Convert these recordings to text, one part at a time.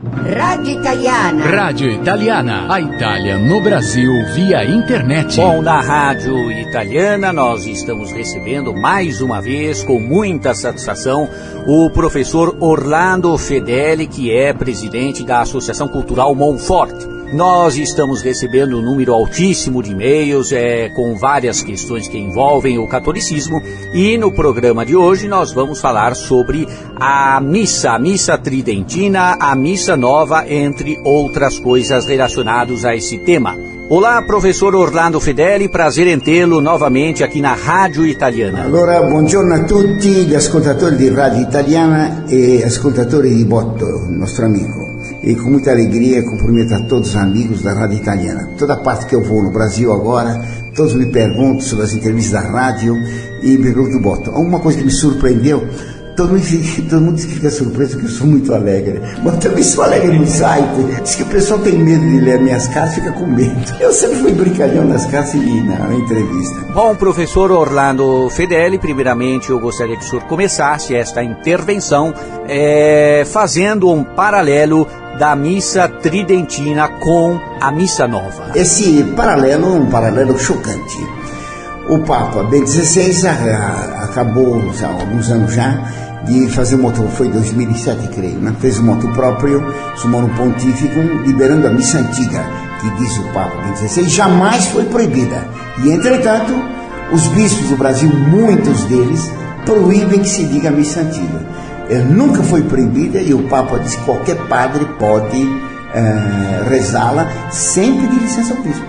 Rádio Italiana. Rádio Italiana. A Itália no Brasil via internet. Bom, na Rádio Italiana nós estamos recebendo mais uma vez, com muita satisfação, o professor Orlando Fedeli, que é presidente da Associação Cultural Monforte. Nós estamos recebendo um número altíssimo de e-mails com várias questões que envolvem o catolicismo, e no programa de hoje nós vamos falar sobre a missa tridentina, a missa nova, entre outras coisas relacionadas a esse tema. Olá, professor Orlando Fedeli, prazer em tê-lo novamente aqui na Rádio Italiana. Allora, buongiorno a tutti gli ascoltatori di Radio Italiana e ascoltatori di Botto, nostro amico. E com muita alegria cumprimento a todos os amigos da Rádio Italiana. Toda parte que eu vou no Brasil agora, todos me perguntam sobre as entrevistas da rádio e me perguntam do Botto. Uma coisa que me surpreendeu, todo mundo fica surpreso que eu sou muito alegre. Mas também sou alegre no site. Diz que o pessoal tem medo de ler minhas cartas, fica com medo. Eu sempre fui brincalhão nas cartas e na entrevista. Bom, professor Orlando Fedeli, primeiramente eu gostaria que o senhor começasse esta intervenção fazendo um paralelo da missa tridentina com a missa nova. Esse paralelo é um paralelo chocante. O Papa Bento XVI acabou, há alguns anos já, de fazer um moto, foi em 2007, creio, né? Fez um moto próprio, Sumorum Pontificum, liberando a missa antiga, que diz o Papa Bento XVI, jamais foi proibida. E, entretanto, os bispos do Brasil, muitos deles, proíbem que se diga a missa antiga. Ela nunca foi proibida e o Papa disse que qualquer padre pode rezá-la sem pedir licença ao bispo.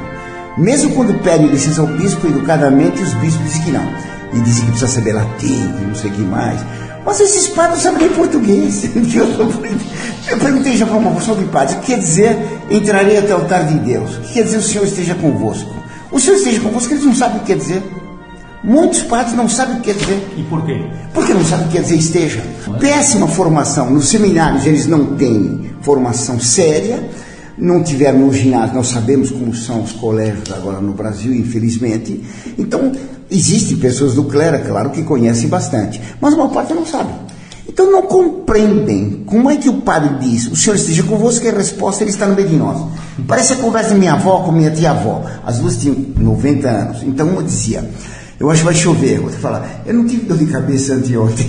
Mesmo quando pede licença ao bispo, educadamente, os bispos dizem que não. E dizem que precisa saber latim, não sei o que mais. Mas esses padres não sabem nem português. Eu perguntei já para uma porção de padres, o que quer dizer entrarei até o altar de Deus? O que quer dizer o Senhor esteja convosco? O Senhor esteja convosco, eles não sabem o que quer dizer. Muitos padres não sabem o que quer dizer. E por quê? Porque não sabem o que quer dizer esteja. Péssima formação. Nos seminários eles não têm formação séria, não tiveram no ginásio, nós sabemos como são os colégios agora no Brasil, infelizmente. Então, existem pessoas do clero, claro, que conhecem bastante, mas a maior parte não sabe. Então não compreendem como é que o padre diz, o Senhor esteja convosco, que a resposta ele está no meio de nós. Parece a conversa da minha avó com minha tia-avó. As duas tinham 90 anos. Então uma dizia, eu acho que vai chover. Outra fala, eu não tive dor de cabeça anteontem.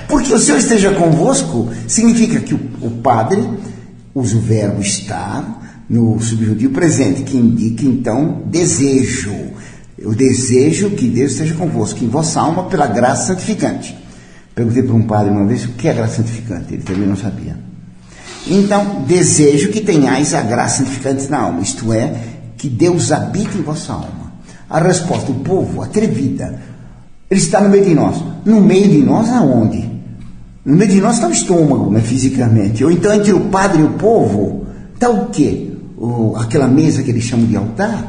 Porque o Senhor esteja convosco significa que o padre usa o verbo estar no subjuntivo presente, que indica então desejo. Eu desejo que Deus esteja convosco, em vossa alma, pela graça santificante. Perguntei para um padre uma vez o que é graça santificante. Ele também não sabia. Então, desejo que tenhais a graça santificante na alma, isto é, que Deus habita em vossa alma. A resposta, o povo, atrevida, ele está no meio de nós. No meio de nós, aonde? No meio de nós está o estômago, né, fisicamente. Ou então, entre o padre e o povo, está o quê? Aquela mesa que eles chamam de altar?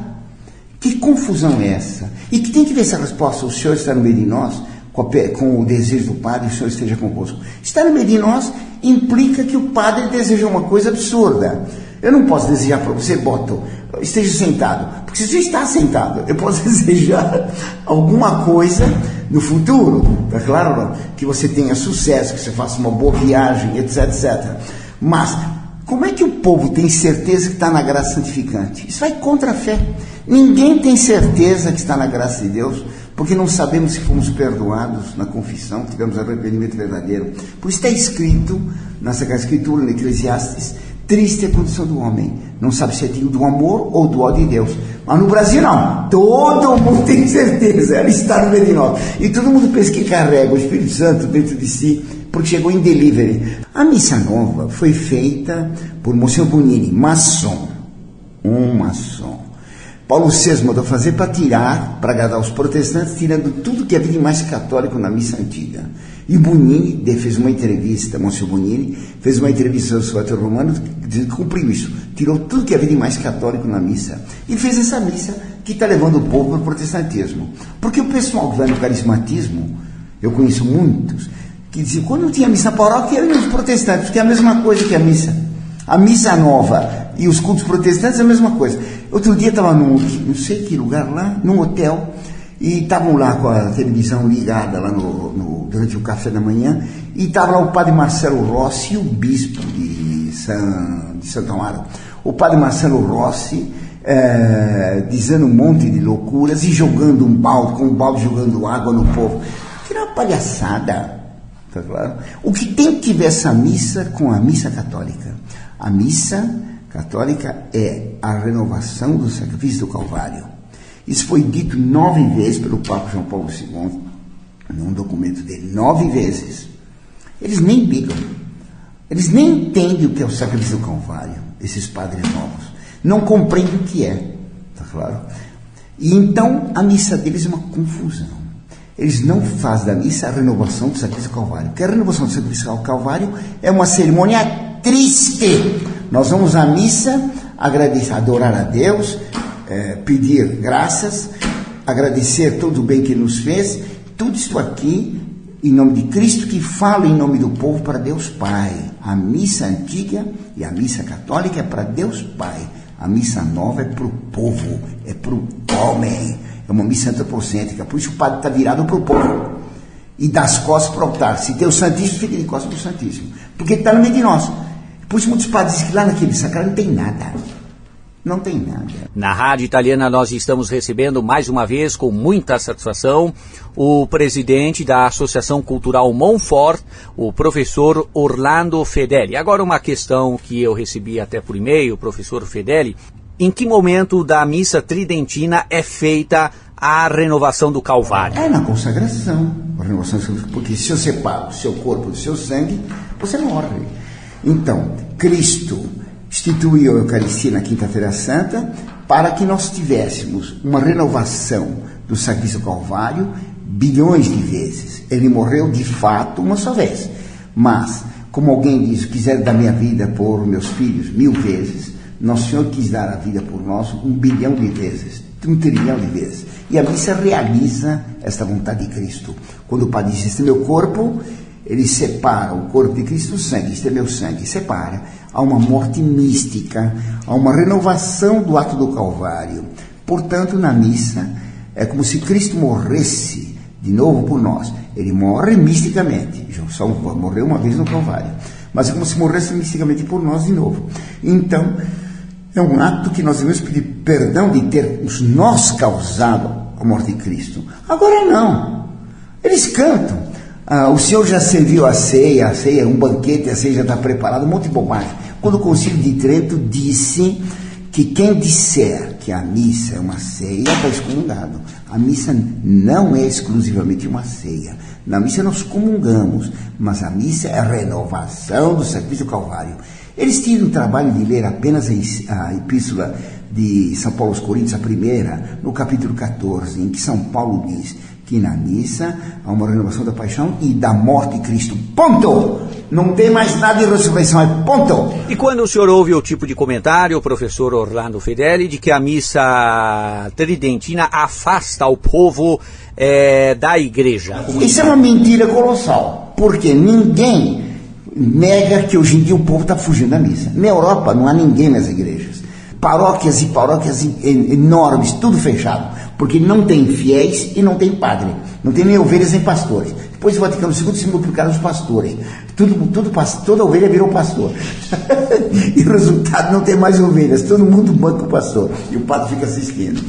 Que confusão é essa? E que tem que ver essa resposta, o Senhor está no meio de nós, com o desejo do Padre, o Senhor esteja convosco. Estar no meio de nós implica que o Padre deseja uma coisa absurda. Eu não posso desejar para você, Botto, esteja sentado, porque se você está sentado, eu posso desejar alguma coisa no futuro, é claro, que você tenha sucesso, que você faça uma boa viagem, etc, etc. Mas como é que o povo tem certeza que está na graça santificante? Isso vai contra a fé. Ninguém tem certeza que está na graça de Deus, porque não sabemos se fomos perdoados na confissão, que tivemos arrependimento verdadeiro. Por isso está escrito na Sagrada Escritura, no Eclesiastes, triste é a condição do homem. Não sabe se é digno do amor ou do ódio de Deus. Mas no Brasil não. Todo mundo tem certeza. Ela está no meio de nós. E todo mundo pensa que carrega o Espírito Santo dentro de si, porque chegou em delivery. A missa nova foi feita por Monsignor Bonini, maçom. Um maçom. Paulo VI mandou fazer para agradar os protestantes, tirando tudo que havia de mais católico na missa antiga. E Bonini fez uma entrevista, Monsignor Bonini, fez uma entrevista sobre o Evangelho Romano, dizendo que cumpriu isso, tirou tudo que havia de mais católico na missa, e fez essa missa que está levando o povo para o protestantismo. Porque o pessoal que vai no carismatismo, eu conheço muitos, que diziam, quando não tinha missa na paróquia, eu ia nos protestantes, porque é a mesma coisa que a missa. A missa nova e os cultos protestantes é a mesma coisa. Outro dia estava num, não sei que lugar lá, num hotel, e estavam lá com a televisão ligada lá durante o café da manhã, e estava lá o padre Marcelo Rossi, o bispo de Santo Amaro. O padre Marcelo Rossi dizendo um monte de loucuras e jogando com um balde jogando água no povo. Que era uma palhaçada, tá claro? O que tem que ver essa missa com a missa católica? A missa católica é a renovação do sacrifício do Calvário. Isso foi dito 9 vezes pelo Papa João Paulo II, num documento dele, 9 vezes. Eles nem ligam, eles nem entendem o que é o sacrifício do Calvário, esses padres novos. Não compreendem o que é, tá claro? E então a missa deles é uma confusão. Eles não fazem da missa a renovação do sacrifício do Calvário, porque a renovação do sacrifício do Calvário é uma cerimônia triste. Nós vamos à missa agradecer, adorar a Deus, pedir graças, agradecer todo o bem que Ele nos fez, tudo isso aqui em nome de Cristo, que fala em nome do povo para Deus Pai. A missa antiga e a missa católica é para Deus Pai. A missa nova é para o povo, é para o homem. É uma missa antropocêntrica, por isso o padre está virado para o povo. E dá as costas para o altar. Se tem o Santíssimo, fica de costas para o Santíssimo. Porque ele está no meio de nós. Por isso muitos padres dizem que lá naquele sacrário não tem nada. Não tem nada. Na Rádio Italiana nós estamos recebendo mais uma vez, com muita satisfação, o presidente da Associação Cultural Montfort, o professor Orlando Fedeli. Agora uma questão que eu recebi até por e-mail, professor Fedeli: em que momento da missa tridentina é feita a renovação do Calvário? É na consagração. A renovação do Calvário, porque se eu separo o seu corpo do seu sangue, você morre. Então, Cristo instituiu a Eucaristia na Quinta-feira Santa para que nós tivéssemos uma renovação do sacrifício do Calvário bilhões de vezes. Ele morreu de fato uma só vez. Mas, como alguém diz, quiser dar minha vida por meus filhos 1000 vezes, Nosso Senhor quis dar a vida por nós 1 bilhão de vezes, 1 trilhão de vezes. E a missa realiza esta vontade de Cristo. Quando o Padre diz, este é meu corpo, ele separa o corpo de Cristo do sangue, este é meu sangue, separa. Há uma morte mística, há uma renovação do ato do Calvário. Portanto, na missa, é como se Cristo morresse de novo por nós. Ele morre misticamente, só morreu uma vez no Calvário, mas é como se morresse misticamente por nós de novo. Então, é um ato que nós devemos pedir perdão de termos nós causado a morte de Cristo. Agora não. Eles cantam. O Senhor já serviu a ceia é um banquete, a ceia já está preparada, um monte de bobagem. Quando o Concílio de Trento disse que quem disser que a missa é uma ceia está excomungado. A missa não é exclusivamente uma ceia. Na missa nós comungamos, mas a missa é a renovação do sacrifício do Calvário. Eles tiram o trabalho de ler apenas a epístola de São Paulo aos Coríntios, a primeira, no capítulo 14, em que São Paulo diz que na missa há uma renovação da paixão e da morte de Cristo. Ponto! Não tem mais nada de ressurreição, é ponto! E quando o senhor ouve o tipo de comentário, o professor Orlando Fedeli, de que a missa tridentina afasta o povo da igreja? Isso é uma mentira colossal, porque ninguém nega que hoje em dia o povo está fugindo da missa. Na Europa não há ninguém nas igrejas. Paróquias e paróquias enormes, tudo fechado, porque não tem fiéis e não tem padre, não tem nem ovelhas nem pastores. Depois o Vaticano II se multiplicaram os pastores, toda ovelha virou pastor. E o resultado, não tem mais ovelhas, todo mundo banca o pastor e o padre fica assistindo.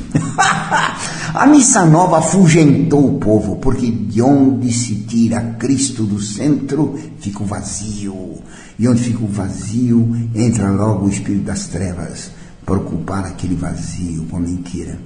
A missa nova afugentou o povo, porque de onde se tira Cristo do centro, fica o vazio. E onde fica o vazio, entra logo o espírito das trevas para ocupar aquele vazio com a mentira.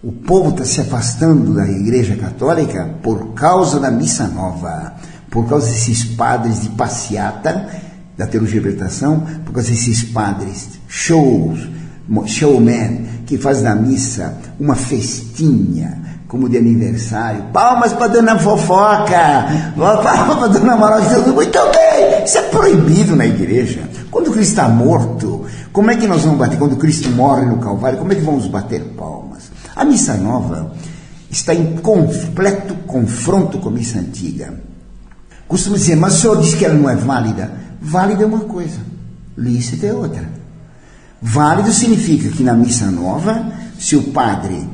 O povo está se afastando da Igreja Católica por causa da missa nova, por causa desses padres de passeata, da teologia de libertação, por causa desses padres showman, que fazem da missa uma festinha, como de aniversário. Palmas para Dona Fofoca, palmas para Dona Maroja, muito bem. Isso é proibido na igreja. Quando Cristo está morto, como é que nós vamos bater? Quando Cristo morre no Calvário, como é que vamos bater palmas? A missa nova está em completo confronto com a missa antiga. Costumo dizer, mas o senhor diz que ela não é válida. Válida é uma coisa, lícita é outra. Válido significa que na missa nova, se o padre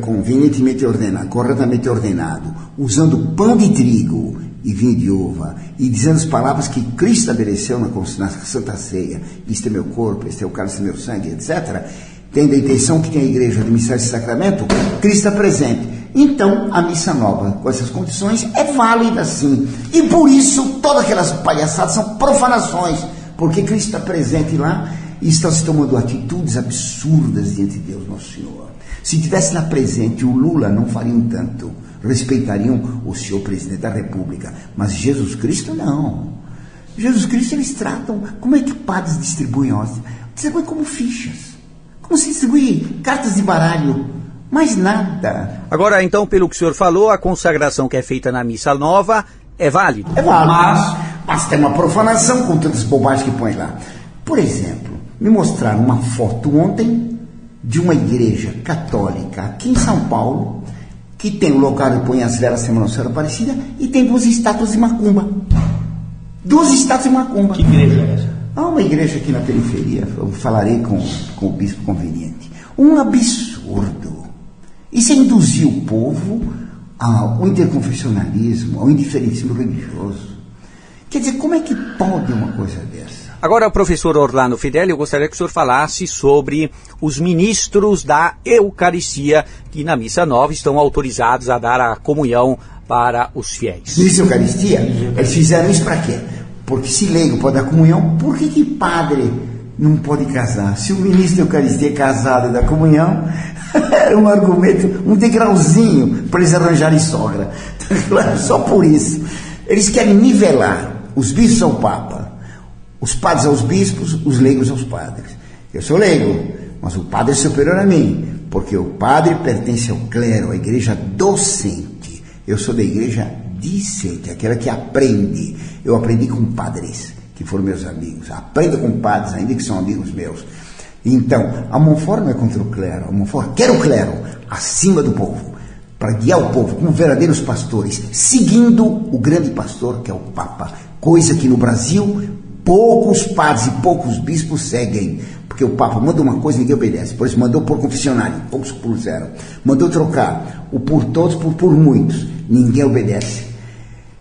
convenientemente ordenado, corretamente ordenado, usando pão de trigo e vinho de uva, e dizendo as palavras que Cristo estabeleceu na Santa Ceia, isto é meu corpo, este é o cálice do meu sangue, etc., tendo a intenção que tem a igreja administrar esse sacramento, Cristo está presente. Então, a missa nova, com essas condições, é válida sim. E por isso, todas aquelas palhaçadas são profanações, porque Cristo está presente lá e estão se tomando atitudes absurdas diante de Deus, nosso Senhor. Se tivesse lá presente o Lula, não fariam tanto, respeitariam o senhor presidente da República, mas Jesus Cristo não. Jesus Cristo eles tratam, como é que padres distribuem hóstias? Distribuem como fichas, como se distribui cartas de baralho, mais nada. Agora, então, pelo que o senhor falou, a consagração que é feita na missa nova é válida? É válido, mas tem uma profanação com todas as bobagens que põe lá. Por exemplo, me mostraram uma foto ontem de uma igreja católica aqui em São Paulo, que tem um local que põe as velas Semana Nossa Senhora Aparecida e tem 2 estátuas de macumba. 2 estátuas de macumba. Que igreja é essa? Há uma igreja aqui na periferia, eu falarei com o bispo conveniente. Um absurdo. Isso é induzir o povo ao interconfessionalismo, ao indiferentismo religioso. Quer dizer, como é que pode uma coisa dessa? Agora, professor Orlando Fedeli, eu gostaria que o senhor falasse sobre os ministros da Eucaristia, que na Missa Nova estão autorizados a dar a comunhão para os fiéis. Ministros da Eucaristia, eles fizeram isso para quê? Porque se leigo pode dar comunhão, por que padre não pode casar? Se o ministro da Eucaristia é casado e dá comunhão, era um argumento, um degrauzinho para eles arranjarem sogra. Só por isso. Eles querem nivelar os bispos ao Papa, os padres aos bispos, os leigos aos padres. Eu sou leigo, mas o padre é superior a mim, porque o padre pertence ao clero, à igreja docente. Eu sou da igreja discente, aquela que aprende. Eu aprendi com padres, que foram meus amigos. Aprendo com padres, ainda que são amigos meus. Então, a Monfort não é contra o clero. A Monfort quer o clero acima do povo, para guiar o povo como verdadeiros pastores, seguindo o grande pastor, que é o Papa. Coisa que no Brasil poucos padres e poucos bispos seguem, porque o Papa manda uma coisa e ninguém obedece. Por isso mandou por confessionário, poucos puseram. Mandou trocar o por todos por muitos, ninguém obedece.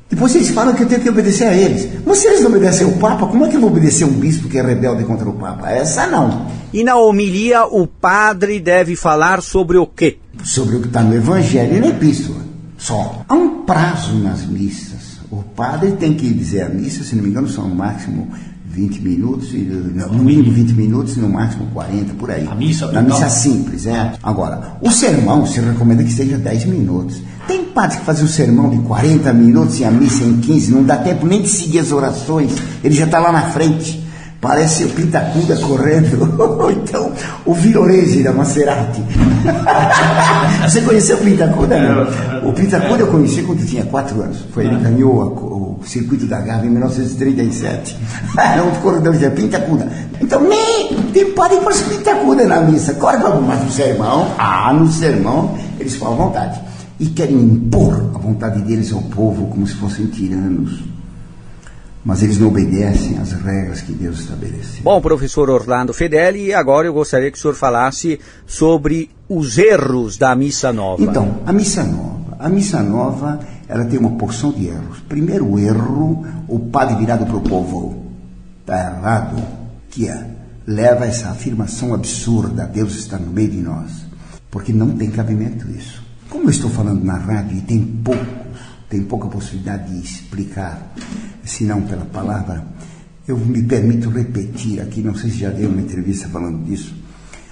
Depois eles falam que eu tenho que obedecer a eles. Mas se eles não obedecem ao Papa, como é que eu vou obedecer um bispo que é rebelde contra o Papa? Essa não. E na homilia o padre deve falar sobre o quê? Sobre o que está no Evangelho e na Epístola, só. Há um prazo nas missas. O padre tem que dizer a missa, se não me engano, são no máximo 20 minutos, no mínimo 20 minutos, no máximo 40, por aí. A missa na missa simples, é. Agora, o sermão se recomenda que seja 10 minutos. Tem padres que fazem um sermão de 40 minutos e a missa em 15, não dá tempo nem de seguir as orações, ele já está lá na frente. Parece o Pintacuda correndo. Então, o Virorese da Maserati. Você conheceu o Pintacuda? Não? O Pintacuda eu conheci quando eu tinha 4 anos. Foi ele que ganhou o circuito da Gávea em 1937. Era um corredor de Pintacuda. Então, nem tem padre que faz Pintacuda na missa. Claro, mas no sermão, eles falam à vontade. E querem impor a vontade deles ao povo como se fossem tiranos. Mas eles não obedecem às regras que Deus estabeleceu. Bom, professor Orlando Fedeli, agora eu gostaria que o senhor falasse sobre os erros da Missa Nova. Então, a Missa Nova, ela tem uma porção de erros. Primeiro erro, o padre virado para o povo. Está errado, que leva essa afirmação absurda, Deus está no meio de nós. Porque não tem cabimento isso. Como eu estou falando na rádio e tem pouca possibilidade de explicar, se não pela palavra, eu me permito repetir aqui, não sei se já deu uma entrevista falando disso.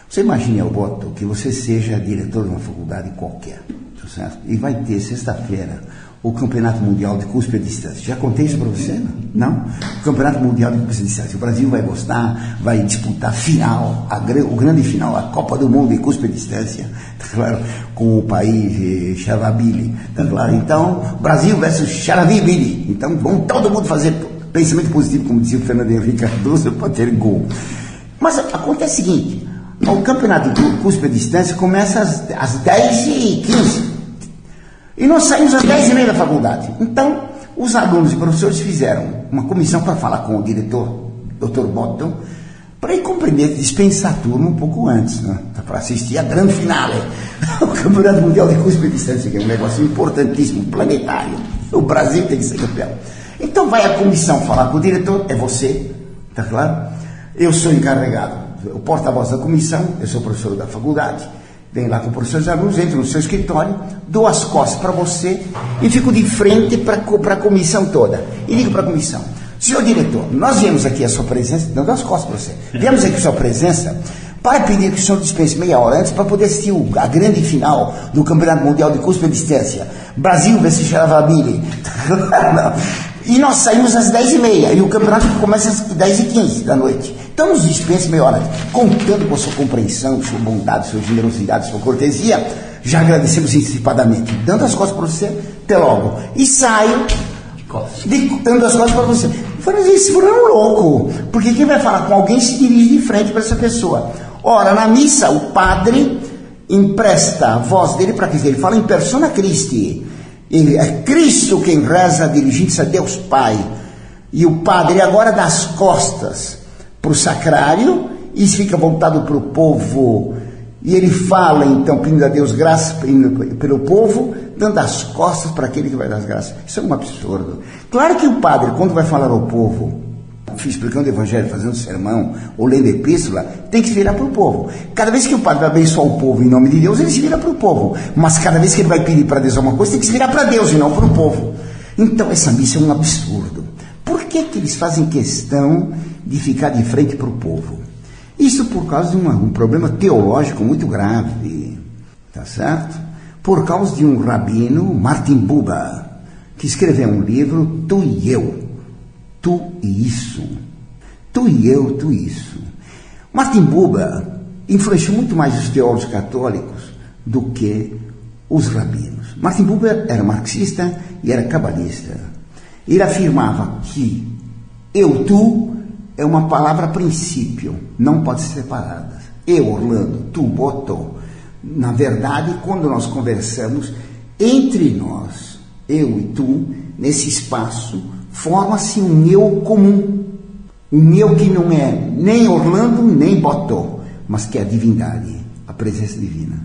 Você imagine, Alberto, que você seja diretor de uma faculdade qualquer, certo? E vai ter sexta-feira o Campeonato Mundial de Cuspe à Distância. Já contei isso para você? Não? O Campeonato Mundial de Cuspe à Distância. O Brasil vai gostar, vai disputar a final, o grande final, a Copa do Mundo de Cuspe à Distância, tá claro, com o país Xaraville, tá claro? Então, Brasil versus Xaraville. Então, vamos todo mundo fazer pensamento positivo, como dizia o Fernando Henrique Cardoso, para ter gol. Mas acontece o seguinte, o Campeonato de Cuspe à Distância começa às 10h15. E nós saímos às 10h30 da faculdade. Então, os alunos e professores fizeram uma comissão para falar com o diretor, Dr. Botton, para ir compreender, dispensar a turma um pouco antes, né? Para assistir a grande finale, o Campeonato Mundial de Curso de Distância, que é um negócio importantíssimo, planetário. O Brasil tem que ser campeão. Então vai a comissão falar com o diretor, é você, tá claro? Eu sou encarregado, o porta-voz da comissão, eu sou professor da faculdade, venho lá com professores e alunos, entro no seu escritório, dou as costas para você e fico de frente para a comissão toda. E digo para a comissão: senhor diretor, nós viemos aqui a sua presença, não dou as costas para você, viemos aqui a sua presença para pedir que o senhor dispense meia hora antes para poder assistir a grande final do Campeonato Mundial de Curso de Distância, Brasil versus Xaravabili. E nós saímos às 10h30 e o campeonato começa às 10h15 da noite. Então nos dispense meia hora. Contando com a sua compreensão, sua bondade, sua generosidade, sua cortesia, já agradecemos antecipadamente. Dando as costas para você, até logo. E saio dando as costas para você. Eu falei: esse fulano é um louco, porque quem vai falar com alguém se dirige de frente para essa pessoa. Ora, na missa, o padre empresta a voz dele para Cristo. Ele fala em persona Christi. É Cristo quem reza dirigindo-se a Deus Pai. E o padre agora dá as costas para o sacrário e fica voltado para o povo. E ele fala, então, pedindo a Deus graça pelo povo, dando as costas para aquele que vai dar as graças. Isso é um absurdo. Claro que o padre, quando vai falar ao povo, explicando o evangelho, fazendo sermão, ou lendo epístola, tem que se virar para o povo. Cada vez que o padre vai abençoar o povo em nome de Deus, ele se vira para o povo. Mas cada vez que ele vai pedir para Deus alguma coisa, tem que se virar para Deus e não para o povo. Então essa missa é um absurdo. Por que eles fazem questão de ficar de frente para o povo? Isso por causa de um problema teológico muito grave, tá certo? Por causa de um rabino, Martin Buber, que escreveu um livro, Tu e Eu. Tu e isso. Tu e eu, tu e isso. Martin Buber influenciou muito mais os teólogos católicos do que os rabinos. Martin Buber era marxista e era cabalista. Ele afirmava que eu, tu, é uma palavra princípio, não pode ser separada. Eu, Orlando, tu, Boto. Na verdade, quando nós conversamos entre nós, eu e tu, nesse espaço, forma-se um eu comum. Um eu que não é nem Orlando, nem Botó, mas que é a divindade, a presença divina.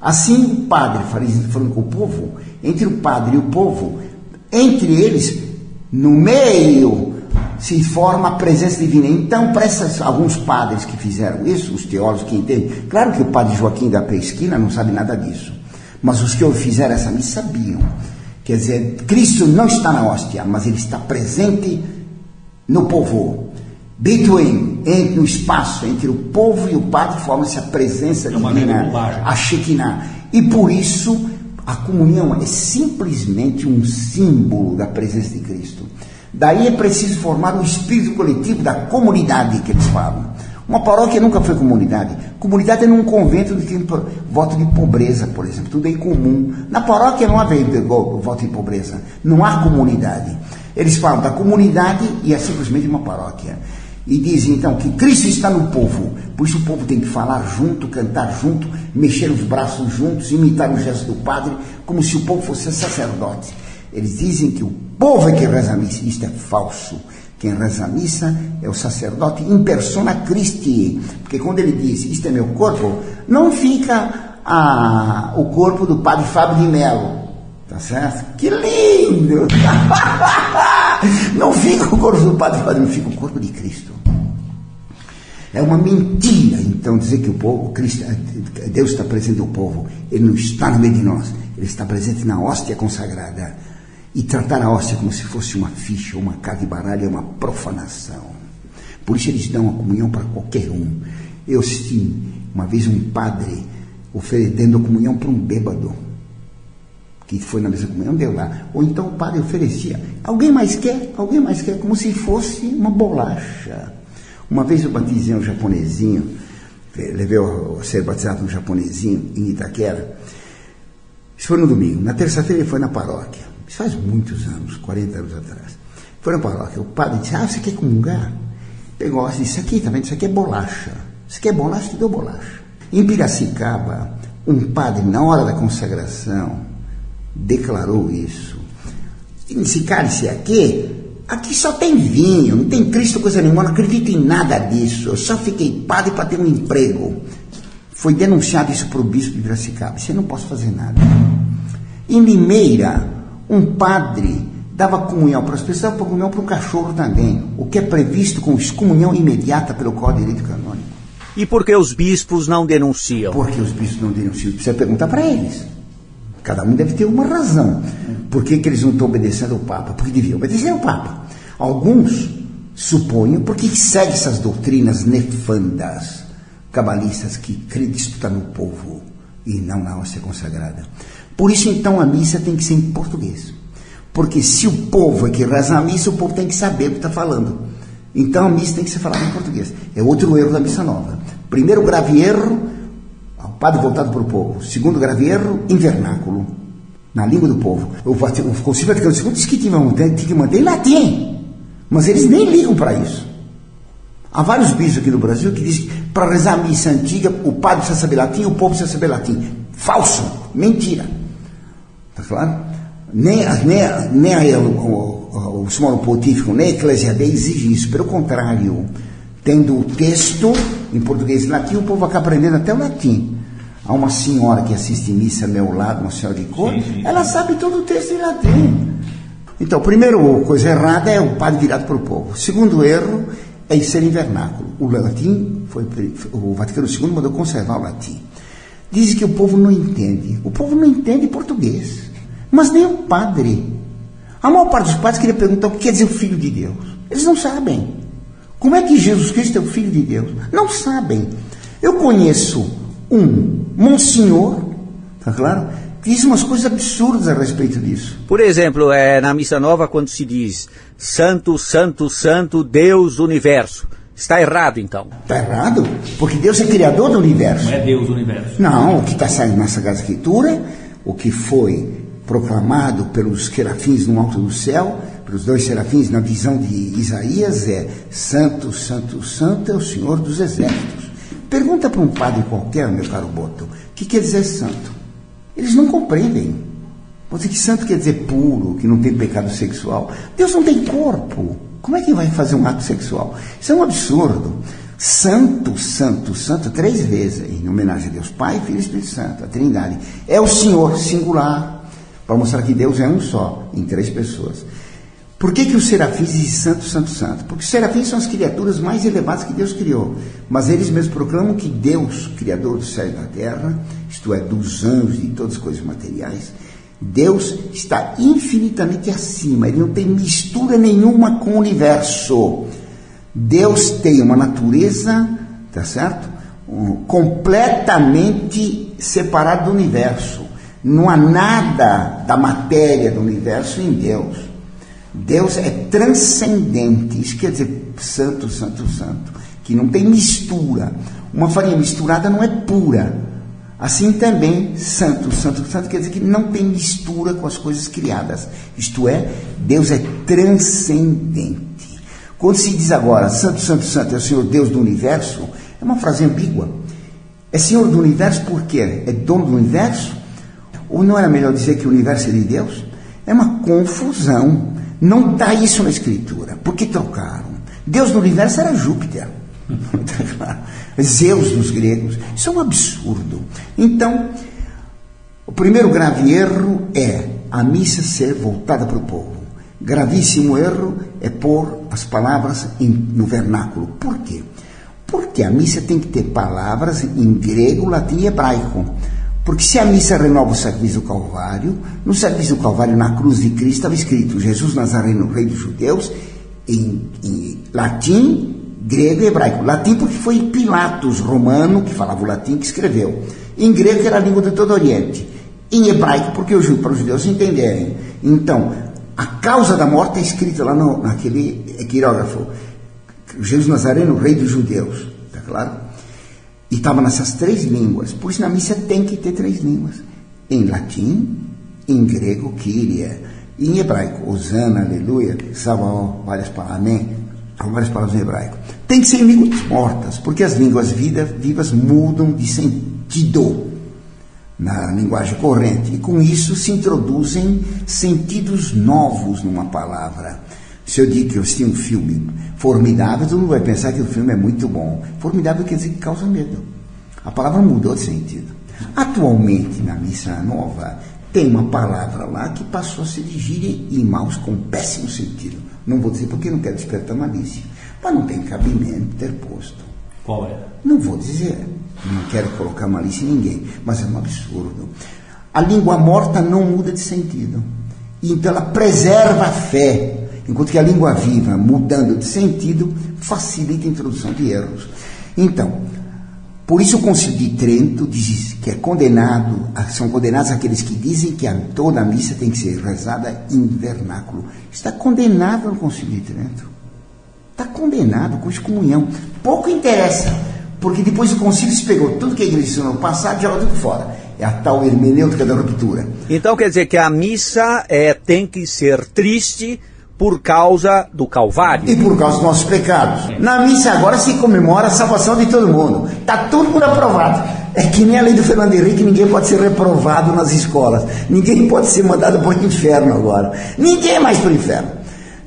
Assim, o padre, falando com o povo, entre o padre e o povo, entre eles, no meio, se forma a presença divina. Então, para alguns padres que fizeram isso, os teólogos que entendem, claro que o padre Joaquim da Pesquina não sabe nada disso, mas os que fizeram essa missa sabiam. Quer dizer, Cristo não está na hóstia, mas ele está presente no povo. No espaço entre o povo e o padre, forma-se a presença divina, a Shekinah. E por isso, a comunhão é simplesmente um símbolo da presença de Cristo. Daí é preciso formar um espírito coletivo da comunidade que eles falam. Uma paróquia nunca foi comunidade. Comunidade é num convento de tem voto de pobreza, por exemplo. Tudo é incomum. Na paróquia não há voto de pobreza. Não há comunidade. Eles falam da comunidade e é simplesmente uma paróquia. E dizem então que Cristo está no povo. Por isso o povo tem que falar junto, cantar junto, mexer os braços juntos, imitar o gesto do padre, como se o povo fosse sacerdote. Eles dizem que o povo é que reza a missa. Isto é falso. Quem reza a missa é o sacerdote in persona Christi, porque quando ele diz, isto é meu corpo, não fica o corpo do padre Fábio de Mello, tá certo? Que lindo! Não fica o corpo do padre Fábio, não fica o corpo de Cristo. É uma mentira, então, dizer que o povo, Deus está presente no povo. Ele não está no meio de nós, ele está presente na hóstia consagrada. E tratar a hóstia como se fosse uma ficha, uma carta de baralho, é uma profanação. Por isso eles dão a comunhão para qualquer um. Eu assisti uma vez um padre oferecendo a comunhão para um bêbado, que foi na mesa da comunhão, deu lá. Ou então o padre oferecia, alguém mais quer, como se fosse uma bolacha. Uma vez eu batizei um japonesinho, levei a ser batizado um japonesinho em Itaquera. Isso foi no domingo. Na terça-feira ele foi na paróquia. Isso faz muitos anos, 40 anos atrás. Foi na paróquia. O padre disse, você quer comungar? Pegou e disse, isso aqui, tá vendo? Isso aqui é bolacha. Isso aqui é bolacha, te dou bolacha. Em Piracicaba, um padre, na hora da consagração, declarou isso. Esse cálice aqui aqui só tem vinho, não tem Cristo, coisa nenhuma, eu não acredito em nada disso, eu só fiquei padre para ter um emprego. Foi denunciado isso para o bispo de Piracicaba, você não posso fazer nada. Em Limeira, um padre dava comunhão para as pessoas, dava comunhão para um cachorro também, o que é previsto com excomunhão imediata pelo Código de Direito Canônico. E por que os bispos não denunciam? Porque os bispos não denunciam, precisa perguntar para eles. Cada um deve ter uma razão. Por que eles não estão obedecendo ao Papa? Porque deviam obedecer ao Papa. Alguns suponham, porque seguem essas doutrinas nefandas, cabalistas, que querem disputar no povo e não na hóstia consagrada. Por isso, então, a missa tem que ser em português. Porque se o povo é que reza a missa, o povo tem que saber o que está falando. Então, a missa tem que ser falada em português. É outro erro da missa nova. Primeiro grave erro, o padre voltado para o povo. Segundo grave erro, em vernáculo, na língua do povo. O Concílio Vaticano II diz que tem que manter em latim, mas eles nem ligam para isso. Há vários bispos aqui no Brasil que dizem que para rezar a missa antiga, o padre precisa saber latim, o povo precisa saber latim. Falso, mentira. Está claro? Nem o Sumo Pontífico, nem a Eclesiastes exige isso. Pelo contrário, tendo o texto em português e latim, o povo acaba aprendendo até o latim. Há uma senhora que assiste missa ao meu lado, uma senhora de cor, ela sabe todo o texto em latim. Então, primeiro coisa errada é o padre virado para o povo. Segundo erro é ser em vernáculo. O latim, o Vaticano II mandou conservar o latim. Dizem que o povo não entende. O povo não entende português. Mas nem o padre. A maior parte dos padres queria perguntar o que quer dizer o Filho de Deus. Eles não sabem. Como é que Jesus Cristo é o Filho de Deus? Não sabem. Eu conheço um monsenhor, tá claro? Que diz umas coisas absurdas a respeito disso. Por exemplo, na Missa Nova, quando se diz Santo, Santo, Santo, Deus do Universo. Está errado, então? Está errado, porque Deus é criador do universo. Não é Deus do universo. Não, o que está saindo na Sagrada Escritura, o que foi proclamado pelos serafins no alto do céu, pelos dois serafins na visão de Isaías, é Santo, Santo, Santo é o Senhor dos Exércitos. Pergunta para um padre qualquer, meu caro Boto, o que quer dizer santo? Eles não compreendem. Pode dizer que santo quer dizer puro, que não tem pecado sexual. Deus não tem corpo. Como é que vai fazer um ato sexual? Isso é um absurdo. Santo, Santo, Santo, 3 vezes, em homenagem a Deus Pai, Filho e Espírito Santo, a Trindade. É o Senhor singular, para mostrar que Deus é um só, em 3 pessoas. Por que os serafins dizem santo, santo, santo? Porque os serafins são as criaturas mais elevadas que Deus criou. Mas eles mesmos proclamam que Deus, criador do céu e da terra, isto é, dos anjos e de todas as coisas materiais, Deus está infinitamente acima. Ele não tem mistura nenhuma com o universo. Deus tem uma natureza, tá certo? Completamente separada do universo. Não há nada da matéria do universo em Deus. Deus é transcendente, isso quer dizer santo, santo, santo, que não tem mistura. Uma farinha misturada não é pura. Assim também, santo, santo, santo, quer dizer que não tem mistura com as coisas criadas. Isto é, Deus é transcendente. Quando se diz agora, santo, santo, santo é o Senhor Deus do universo, é uma frase ambígua. É Senhor do universo por quê? É dono do universo? Ou não era melhor dizer que o universo é de Deus? É uma confusão. Não está isso na Escritura. Por que trocaram? Deus do universo era Júpiter. Zeus dos gregos. Isso é um absurdo. Então, o primeiro grave erro é a missa ser voltada para o povo. Gravíssimo erro é pôr as palavras no vernáculo. Por quê? Porque a missa tem que ter palavras em grego, latim e hebraico. Porque se a missa renova o sacrifício do Calvário, no sacrifício do Calvário, na cruz de Cristo, estava escrito Jesus Nazareno, Rei dos Judeus, em latim, grego e hebraico. Latim porque foi Pilatos, romano, que falava o latim, que escreveu. Em grego, que era a língua de todo o Oriente. Em hebraico, porque para os judeus entenderem. Então, a causa da morte é escrita lá naquele quirógrafo. Jesus Nazareno, Rei dos Judeus. Está claro? E estava nessas 3 línguas. Por isso, na missa tem que ter 3 línguas. Em latim, em grego, Kyrie, e em hebraico, Osana, Aleluia, Sabaó, várias palavras, amém, várias palavras em hebraico. Tem que ser em línguas mortas, porque as línguas vivas mudam de sentido na linguagem corrente. E com isso se introduzem sentidos novos numa palavra. Se eu digo que eu assisti um filme formidável, todo mundo vai pensar que o filme é muito bom. Formidável quer dizer que causa medo. A palavra mudou de sentido. Atualmente, na Missa Nova, tem uma palavra lá que passou a se dirigir em maus com péssimo sentido. Não vou dizer porque não quero despertar malícia, mas não tem cabimento ter posto. Qual é? Não vou dizer, não quero colocar malícia em ninguém, mas é um absurdo. A língua morta não muda de sentido, então ela preserva a fé, enquanto que a língua viva, mudando de sentido, facilita a introdução de erros. Então, por isso o Concílio de Trento diz que são condenados aqueles que dizem que toda a missa tem que ser rezada em vernáculo. Está condenado no Concílio de Trento. Está condenado com excomunhão. Pouco interessa, porque depois o Concílio se pegou tudo que a igreja ensinou no passado e joga tudo fora. É a tal hermenêutica da ruptura. Então quer dizer que a missa tem que ser triste por causa do Calvário. E por causa dos nossos pecados. Na missa agora se comemora a salvação de todo mundo. Está tudo por aprovado. É que nem a lei do Fernando Henrique, ninguém pode ser reprovado nas escolas. Ninguém pode ser mandado para o inferno agora. Ninguém mais para o inferno.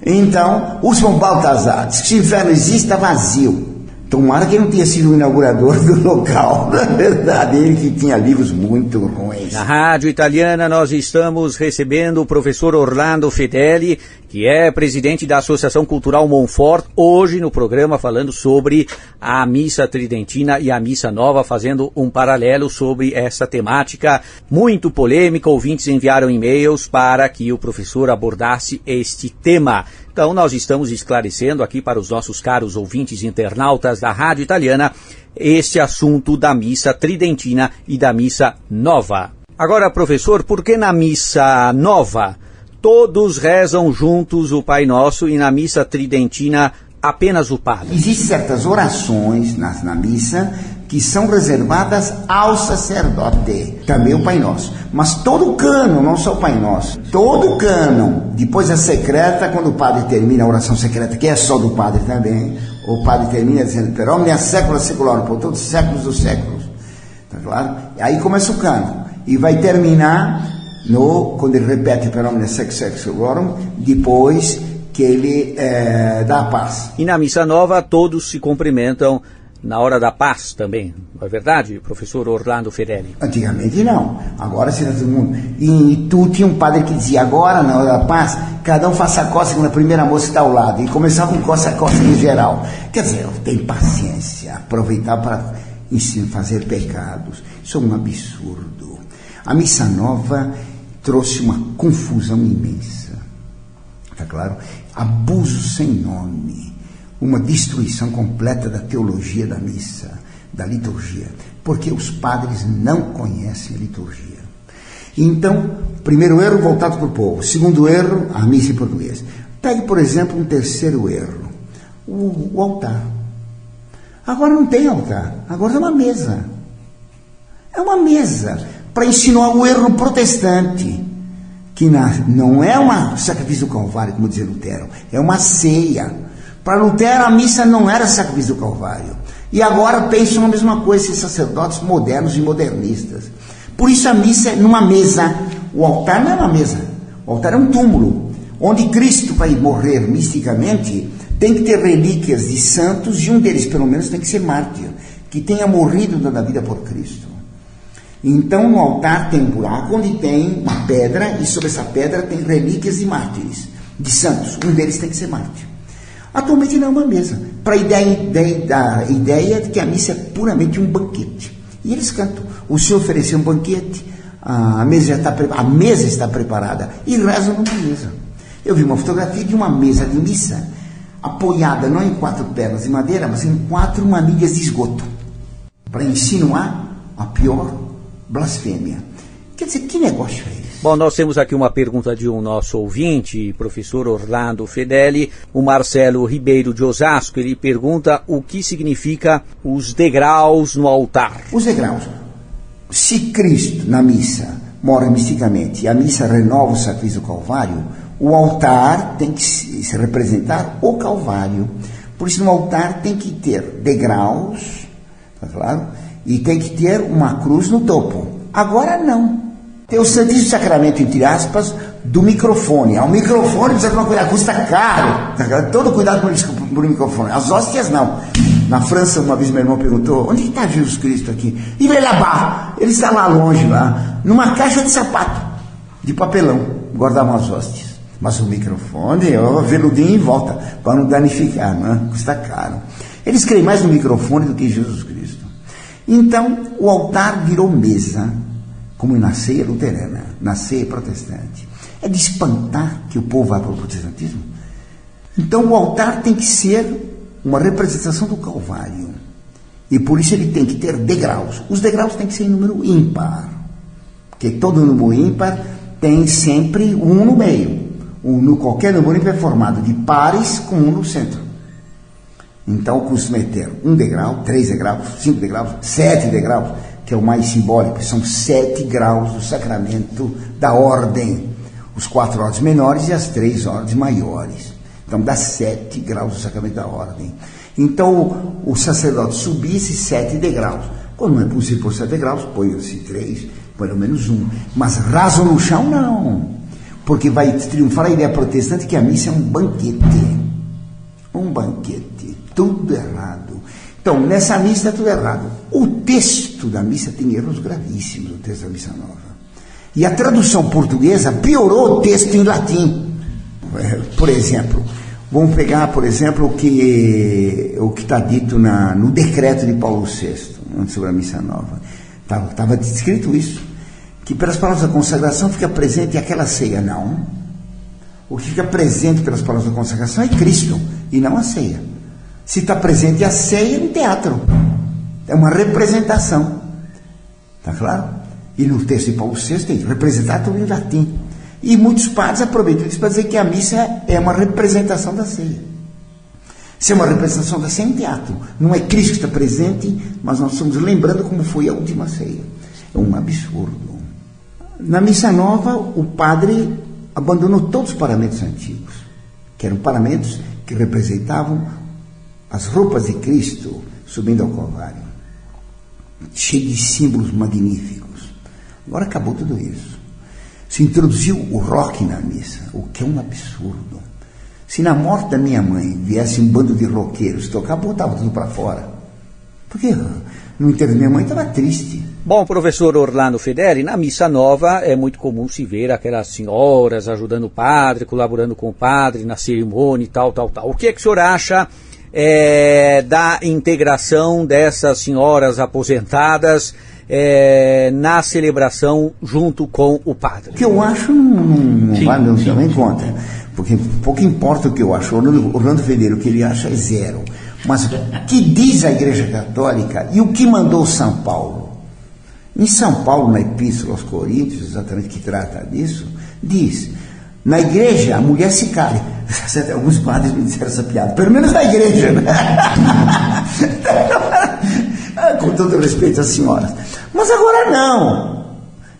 Então, o São Baltazar diz que se o inferno existe, está vazio. Tomara que ele não tenha sido o inaugurador do local. Na verdade, ele que tinha livros muito ruins. Na Rádio Italiana nós estamos recebendo o professor Orlando Fedeli, que é presidente da Associação Cultural Monfort, hoje no programa falando sobre a Missa Tridentina e a Missa Nova, fazendo um paralelo sobre essa temática muito polêmica. Ouvintes enviaram e-mails para que o professor abordasse este tema. Então nós estamos esclarecendo aqui para os nossos caros ouvintes internautas da Rádio Italiana este assunto da Missa Tridentina e da Missa Nova. Agora, professor, por que na Missa Nova todos rezam juntos o Pai Nosso e na Missa Tridentina apenas o Padre? Existem certas orações na missa que são reservadas ao sacerdote, também o Pai Nosso. Mas todo o cânon, não só o Pai Nosso, todo o cânon, depois a secreta, quando o padre termina a oração secreta, que é só do padre também, o padre termina dizendo, per omnia secula seculorum, por todos os séculos dos séculos. Tá claro? Aí começa o cânon, e vai terminar quando ele repete per omnia secula seculorum, depois que ele dá a paz. E na Missa Nova todos se cumprimentam na hora da paz também, não é verdade, professor Orlando Fedeli? Antigamente não, agora será todo mundo. E tu tinha um padre que dizia, agora na hora da paz, cada um faça a cócega na primeira moça que está ao lado, e começava com cócega em geral. Quer dizer, tem paciência, aproveitar para fazer pecados, isso é um absurdo. A Missa Nova trouxe uma confusão imensa, tá claro? Abuso sem nome, uma destruição completa da teologia da missa, da liturgia, porque os padres não conhecem a liturgia. Então, primeiro erro voltado para o povo, segundo erro, a missa em português. Pegue, por exemplo, um terceiro erro, o altar. Agora não tem altar, agora é uma mesa. É uma mesa para insinuar o erro protestante, que não é um sacrifício do Calvário, como dizia Lutero, é uma ceia. Para Lutero, a missa não era sacrifício do Calvário. E agora pensam a mesma coisa, esses sacerdotes modernos e modernistas. Por isso a missa é numa mesa. O altar não é uma mesa. O altar é um túmulo, onde Cristo vai morrer misticamente. Tem que ter relíquias de santos, e um deles, pelo menos, tem que ser mártir, que tenha morrido dando a vida por Cristo. Então, no altar tem um buraco onde tem uma pedra, e sobre essa pedra tem relíquias de mártires, de santos. Um deles tem que ser mártir. Atualmente não é uma mesa, para a ideia de que a missa é puramente um banquete. E eles cantam, o Senhor ofereceu um banquete, a mesa está preparada, e rezam numa mesa. Eu vi uma fotografia de uma mesa de missa, apoiada não em 4 pernas de madeira, mas em 4 manilhas de esgoto, para insinuar a pior blasfêmia. Quer dizer, que negócio é esse? Bom, nós temos aqui uma pergunta de um nosso ouvinte, professor Orlando Fedeli, o Marcelo Ribeiro de Osasco. Ele pergunta o que significa os degraus no altar. Os degraus. Se Cristo, na missa, morre misticamente e a missa renova o sacrifício do Calvário, o altar tem que se representar o Calvário. Por isso, no altar tem que ter degraus, tá claro? E tem que ter uma cruz no topo. Agora não. Tem o Santíssimo Sacramento, entre aspas, do microfone. O microfone precisa tomar cuidado, custa caro. Todo cuidado com o microfone. As hóstias não. Na França, uma vez meu irmão perguntou, onde está Jesus Cristo aqui? Il est là-bas. Ele está lá longe, lá, numa caixa de sapato, de papelão, guardavam as hóstias. Mas o microfone, veludinho em volta, para não danificar, né? Custa caro. Eles creem mais no microfone do que em Jesus Cristo. Então, o altar virou mesa, como na ceia luterana, na ceia protestante. É de espantar que o povo vá para o protestantismo. Então, o altar tem que ser uma representação do Calvário. E por isso ele tem que ter degraus. Os degraus têm que ser em número ímpar. Porque todo número ímpar tem sempre um no meio. Qualquer número ímpar é formado de pares com um no centro. Então, costuma ter 1 degrau, 3 degraus, 5 degraus, 7 degraus, que é o mais simbólico. São 7 graus do sacramento da ordem. Os 4 ordens menores e as 3 ordens maiores. Então, dá 7 graus do sacramento da ordem. Então, o sacerdote subia esses 7 degraus. Quando não é possível por 7 degraus, põe-se 3, pelo menos 1. Mas raso no chão, não. Porque vai triunfar a ideia protestante que a missa é um banquete. Um banquete. Tudo errado. Então, nessa missa está tudo errado. O texto da missa tem erros gravíssimos, o texto da missa nova. E a tradução portuguesa piorou o texto em latim. Por exemplo, vamos pegar, por exemplo, o que está dito no decreto de Paulo VI, sobre a missa nova. Estava escrito isso, que pelas palavras da consagração fica presente aquela ceia. Não. O que fica presente pelas palavras da consagração é Cristo, e não a ceia. Se está presente a ceia, no teatro. É uma representação. Está claro? E no texto de Paulo VI tem representado em latim. E muitos padres aproveitam isso para dizer que a missa é uma representação da ceia. Se é uma representação da ceia, é um teatro. Não é Cristo que está presente, mas nós estamos lembrando como foi a última ceia. É um absurdo. Na missa nova, o padre abandonou todos os paramentos antigos, que eram paramentos que representavam as roupas de Cristo subindo ao Calvário, cheio de símbolos magníficos. Agora acabou tudo isso. Se introduziu o rock na missa, o que é um absurdo. Se na morte da minha mãe viesse um bando de roqueiros tocar, botava tudo para fora. Porque no enterro da minha mãe estava triste. Bom, professor Orlando Fedeli, na missa nova é muito comum se ver aquelas senhoras ajudando o padre, colaborando com o padre na cerimônia e tal. O que é que o senhor acha da integração dessas senhoras aposentadas na celebração junto com o padre? O que eu acho não se leva em conta, porque pouco importa o que eu acho. Orlando Fedeli, o que ele acha é zero. Mas o que diz a Igreja Católica e o que mandou São Paulo? Em São Paulo, na Epístola aos Coríntios, exatamente que trata disso, diz: na igreja a mulher se cale. Alguns padres me disseram essa piada, pelo menos na igreja, né? Com todo respeito às senhoras. Mas agora não.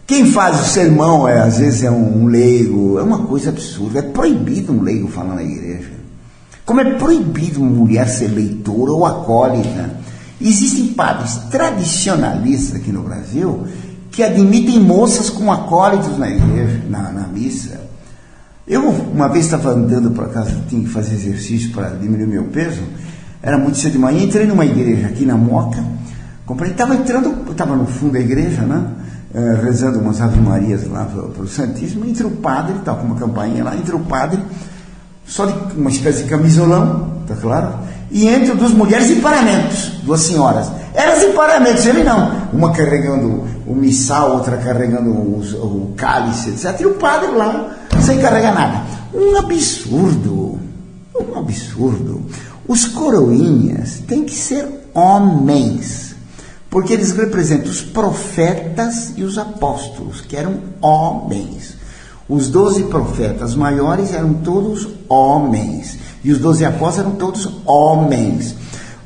Quem faz o sermão às vezes é um leigo. É uma coisa absurda. É proibido um leigo falar na igreja. Como é proibido uma mulher ser leitora ou acólita. Existem padres tradicionalistas aqui no Brasil que admitem moças como acólitos na igreja, na missa. Eu uma vez estava andando por casa, tinha que fazer exercício para diminuir o meu peso. Era muito cedo de manhã, entrei numa igreja aqui na Moca. Estava no fundo da igreja, né? Rezando umas ave-marias lá para o Santíssimo. Entra o padre, estava com uma campainha lá, entra o padre, só de uma espécie de camisolão, tá claro? E entre duas mulheres em paramentos, duas senhoras. Elas em paramentos, ele não. Uma carregando o missal, outra carregando o cálice, etc. E o padre lá, sem carregar nada. Um absurdo. Um absurdo. Os coroinhas têm que ser homens, porque eles representam os profetas e os apóstolos, que eram homens. Os 12 profetas maiores eram todos homens, e os 12 apóstolos eram todos homens.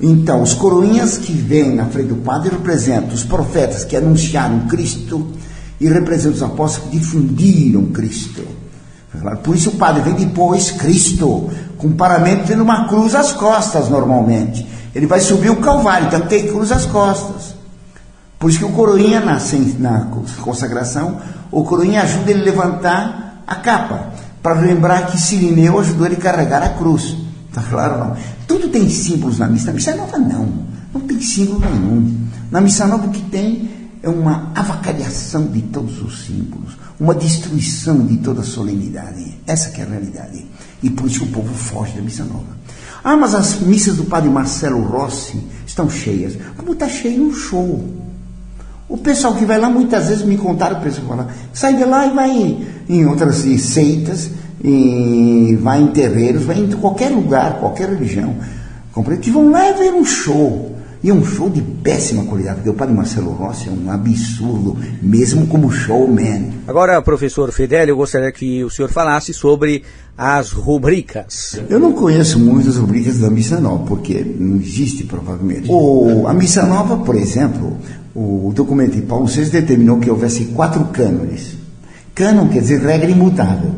Então, os coroinhas que vêm na frente do padre representam os profetas que anunciaram Cristo e representam os apóstolos que difundiram Cristo. Por isso o padre vem depois Cristo, com paramento tendo uma cruz às costas normalmente. Ele vai subir o Calvário, então tem cruz às costas. Por isso que o coroinha na consagração o coroinha ajuda ele a levantar a capa, para lembrar que Cirineu ajudou ele a carregar a cruz. Tá claro, não? Tudo tem símbolos na missa. Na missa nova, não tem símbolo nenhum. Na missa nova, o que tem é uma avacalhação de todos os símbolos, uma destruição de toda a solenidade. Essa que é a realidade. E por isso o povo foge da missa nova. Ah, mas as missas do padre Marcelo Rossi estão cheias. Como está cheio um show. O pessoal que vai lá, muitas vezes me contaram, o pessoal fala, sai de lá e vai em outras seitas, e vai em terreiros, vai em qualquer lugar, qualquer religião, compreende? Que vão lá e ver um show. E é um show de péssima qualidade, porque o padre Marcelo Rossi é um absurdo, mesmo como showman. Agora, professor Fedeli, eu gostaria que o senhor falasse sobre as rubricas. Eu não conheço muitas rubricas da Missa Nova, porque não existe, provavelmente. A Missa Nova, por exemplo, o documento de Paulo VI determinou que houvesse 4 cânones. Cânon quer dizer regra imutável.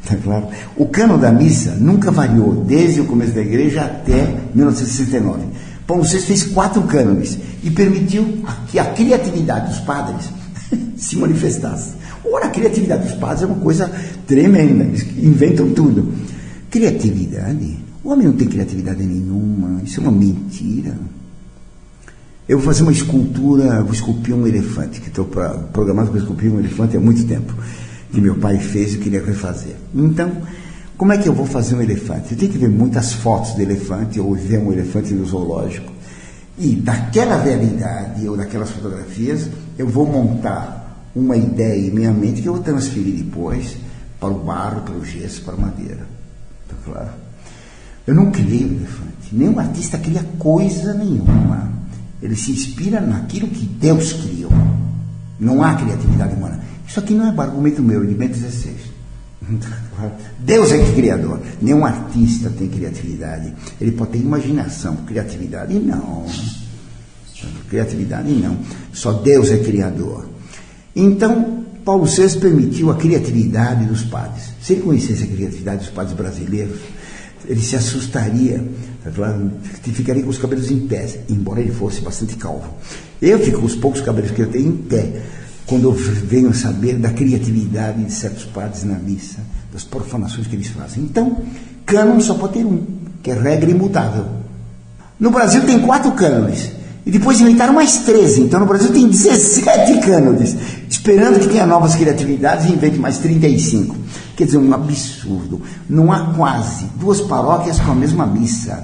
Tá claro? O cânon da missa nunca variou, desde o começo da igreja até 1969. Paulo VI fez 4 cânones e permitiu que a criatividade dos padres se manifestasse. Ora, a criatividade dos padres é uma coisa tremenda, eles inventam tudo. Criatividade? O homem não tem criatividade nenhuma, isso é uma mentira. Eu vou fazer uma escultura, vou esculpir um elefante, que estou programado para esculpir um elefante há muito tempo, que meu pai fez e eu queria refazer. Então, como é que eu vou fazer um elefante? Eu tenho que ver muitas fotos do elefante, ou ver um elefante no zoológico, e daquela realidade, ou daquelas fotografias, eu vou montar uma ideia em minha mente que eu vou transferir depois para o barro, para o gesso, para a madeira. Tá claro? Eu não criei o elefante, nenhum artista cria coisa nenhuma. Ele se inspira naquilo que Deus criou. Não há criatividade humana. Isso aqui não é argumento meu, é de Bento XVI. Deus é que é criador. Nenhum artista tem criatividade. Ele pode ter imaginação, criatividade não. Criatividade não. Só Deus é criador. Então, Paulo VI permitiu a criatividade dos padres. Se ele conhecesse a criatividade dos padres brasileiros, ele se assustaria, ficaria com os cabelos em pé, embora ele fosse bastante calvo. Eu fico com os poucos cabelos que eu tenho em pé, quando eu venho a saber da criatividade de certos padres na missa, das profanações que eles fazem. Então, cânon só pode ter um, que é regra imutável. No Brasil tem 4 cânones, e depois inventaram mais 13, então no Brasil tem 17 cânones, esperando que tenha novas criatividades e invente mais 35. Quer dizer, um absurdo. Não há quase 2 paróquias com a mesma missa.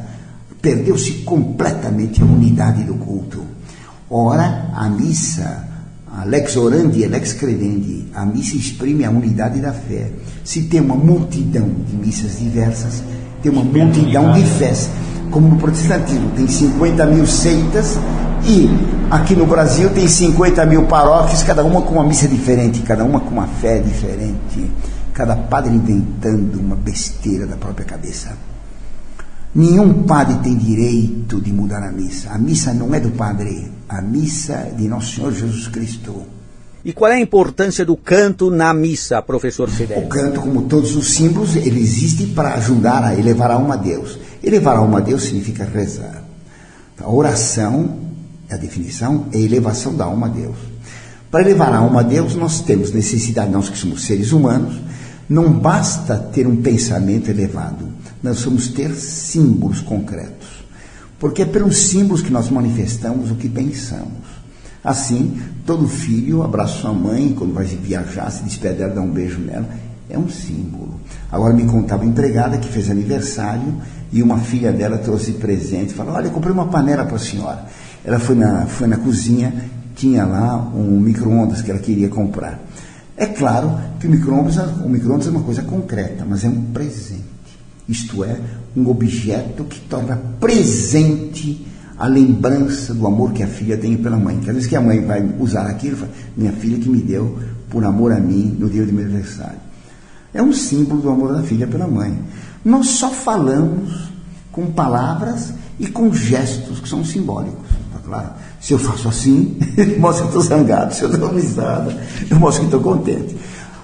Perdeu-se completamente a unidade do culto. Ora, a missa, a lex orandi e lex credendi, a missa exprime a unidade da fé. Se tem uma multidão de missas diversas, tem uma multidão de fés. Como no protestantismo, tem 50 mil seitas, e aqui no Brasil tem 50 mil paróquias, cada uma com uma missa diferente, cada uma com uma fé diferente. Cada padre inventando uma besteira da própria cabeça. Nenhum padre tem direito de mudar a missa. A missa não é do padre, a missa é de Nosso Senhor Jesus Cristo. E qual é a importância do canto na missa, professor Fedeli? O canto, como todos os símbolos, ele existe para ajudar a elevar a alma a Deus. Elevar a alma a Deus significa rezar. A oração, a definição, é a elevação da alma a Deus. Para elevar a alma a Deus, nós temos necessidade, nós que somos seres humanos, não basta ter um pensamento elevado, nós vamos ter símbolos concretos, porque é pelos símbolos que nós manifestamos o que pensamos. Assim, todo filho abraça sua mãe, quando vai viajar, se despede dela, dá um beijo nela, é um símbolo. Agora me contava uma empregada que fez aniversário e uma filha dela trouxe presente, falou, olha, eu comprei uma panela para a senhora. Ela foi na cozinha, tinha lá um micro-ondas que ela queria comprar. É claro que o micro-ondas é uma coisa concreta, mas é um presente. Isto é, um objeto que torna presente a lembrança do amor que a filha tem pela mãe. Que às vezes que a mãe vai usar aquilo, fala, minha filha que me deu por amor a mim no dia do meu aniversário. É um símbolo do amor da filha pela mãe. Nós só falamos com palavras e com gestos que são simbólicos. Tá claro? Se eu faço assim, eu mostro que estou zangado. Se eu dou risada, eu mostro que estou contente.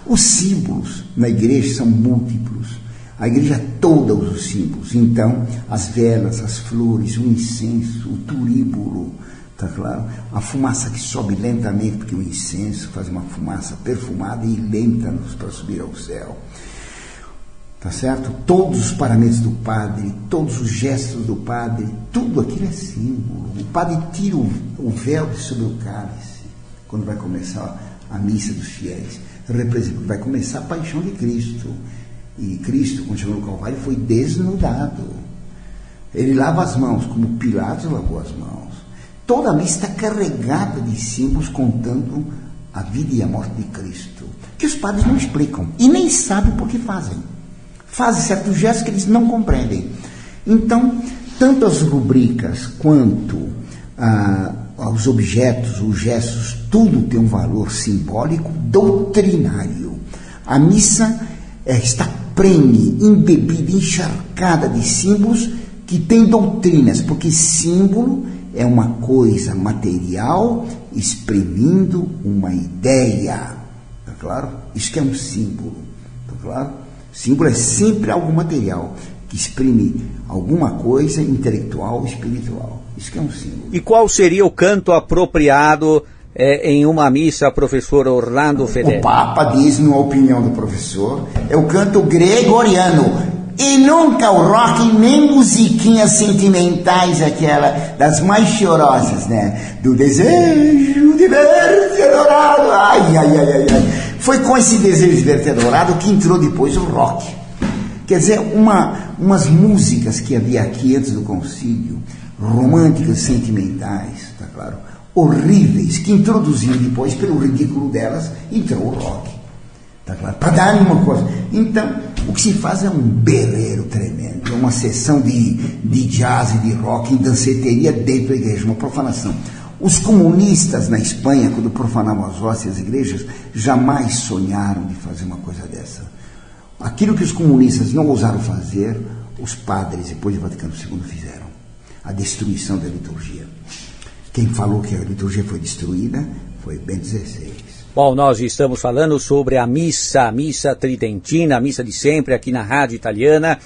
Os símbolos na igreja são múltiplos. A igreja é toda usa os símbolos. Então, as velas, as flores, o incenso, o turíbulo, tá claro? A fumaça que sobe lentamente, porque o incenso faz uma fumaça perfumada e lenta para subir ao céu. Tá certo? Todos os paramentos do padre, todos os gestos do padre, tudo aquilo é símbolo. O padre tira o véu de sobre o cálice, quando vai começar a missa dos fiéis. Vai começar a paixão de Cristo. E Cristo, quando chegou no Calvário, foi desnudado. Ele lava as mãos, como Pilatos lavou as mãos. Toda a missa está carregada de símbolos contando a vida e a morte de Cristo, que os padres não explicam e nem sabem por que fazem. Fazem certos gestos que eles não compreendem. Então, tanto as rubricas quanto os objetos, os gestos, tudo tem um valor simbólico doutrinário. A missa está prenhe, embebida, encharcada de símbolos que têm doutrinas, porque símbolo é uma coisa material exprimindo uma ideia. Tá claro? Isso que é um símbolo. Tá claro? Símbolo é sempre algo material que exprime alguma coisa intelectual, espiritual. Isso que é um símbolo. E qual seria o canto apropriado em uma missa, professor Orlando Fedeli? O Papa diz, na opinião do professor, é o canto gregoriano. E nunca o rock, nem musiquinhas sentimentais, aquela das mais chorosas, né? Do desejo de ver-te adorado. Ai, ai, ai, ai, ai. Foi com esse desejo de ver-te adorado que entrou depois o rock. Quer dizer, umas músicas que havia aqui antes do concílio, românticas, sentimentais, tá claro? Horríveis, que introduziram depois, pelo ridículo delas, entrou o rock. Tá claro? Para dar uma coisa. Então, o que se faz é um berreiro tremendo, uma sessão de jazz e de rock em danceteria dentro da igreja, uma profanação. Os comunistas na Espanha, quando profanavam as hóstias e as igrejas, jamais sonharam de fazer uma coisa dessa. Aquilo que os comunistas não ousaram fazer, os padres, depois de Vaticano II, fizeram. A destruição da liturgia. Quem falou que a liturgia foi destruída foi Bento XVI. Bom, nós estamos falando sobre a missa tridentina, a missa de sempre aqui na Rádio Italiana,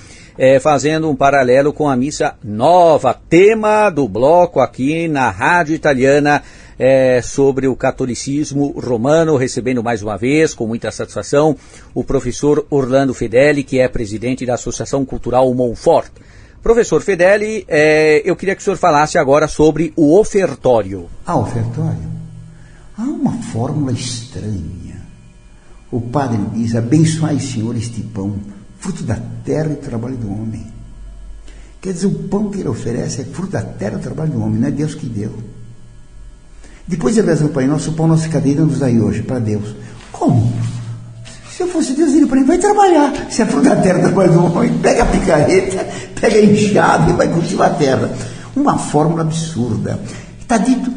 fazendo um paralelo com a missa nova, tema do bloco aqui na Rádio Italiana, sobre o catolicismo romano, recebendo mais uma vez, com muita satisfação, o professor Orlando Fedeli, que é presidente da Associação Cultural Monfort. Professor Fedeli, eu queria que o senhor falasse agora sobre o ofertório. Ofertório? Há uma fórmula estranha. O padre diz: abençoai, Senhor, este pão, fruto da terra e trabalho do homem. Quer dizer, o pão que ele oferece é fruto da terra e trabalho do homem, não é Deus que deu. Depois de rezar o Pai Nosso, o pão nosso cada dia nos dai hoje, para Deus. Como? Se eu fosse Deus, ele para ele vai trabalhar. Se é fruto da terra e trabalho do homem, pega a picareta, pega a enxada e vai cultivar a terra. Uma fórmula absurda. Está dito: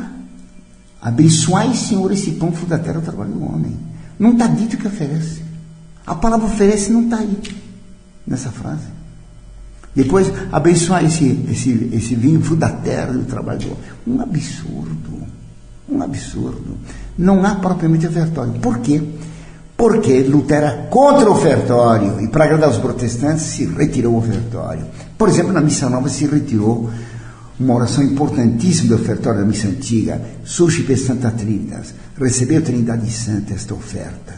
abençoai, Senhor, esse pão, fruto da terra, o trabalho do homem. Não está dito que oferece. A palavra oferece não está aí, nessa frase. Depois, abençoai esse vinho, fruto da terra e o trabalho do homem. Um absurdo. Um absurdo. Não há propriamente ofertório. Por quê? Porque Lutero era contra o ofertório e, para agradar os protestantes, se retirou o ofertório. Por exemplo, na Missa Nova se retirou uma oração importantíssima do ofertório da missa antiga: Suscipe Santa Trinitas, recebeu a Trindade Santa, esta oferta.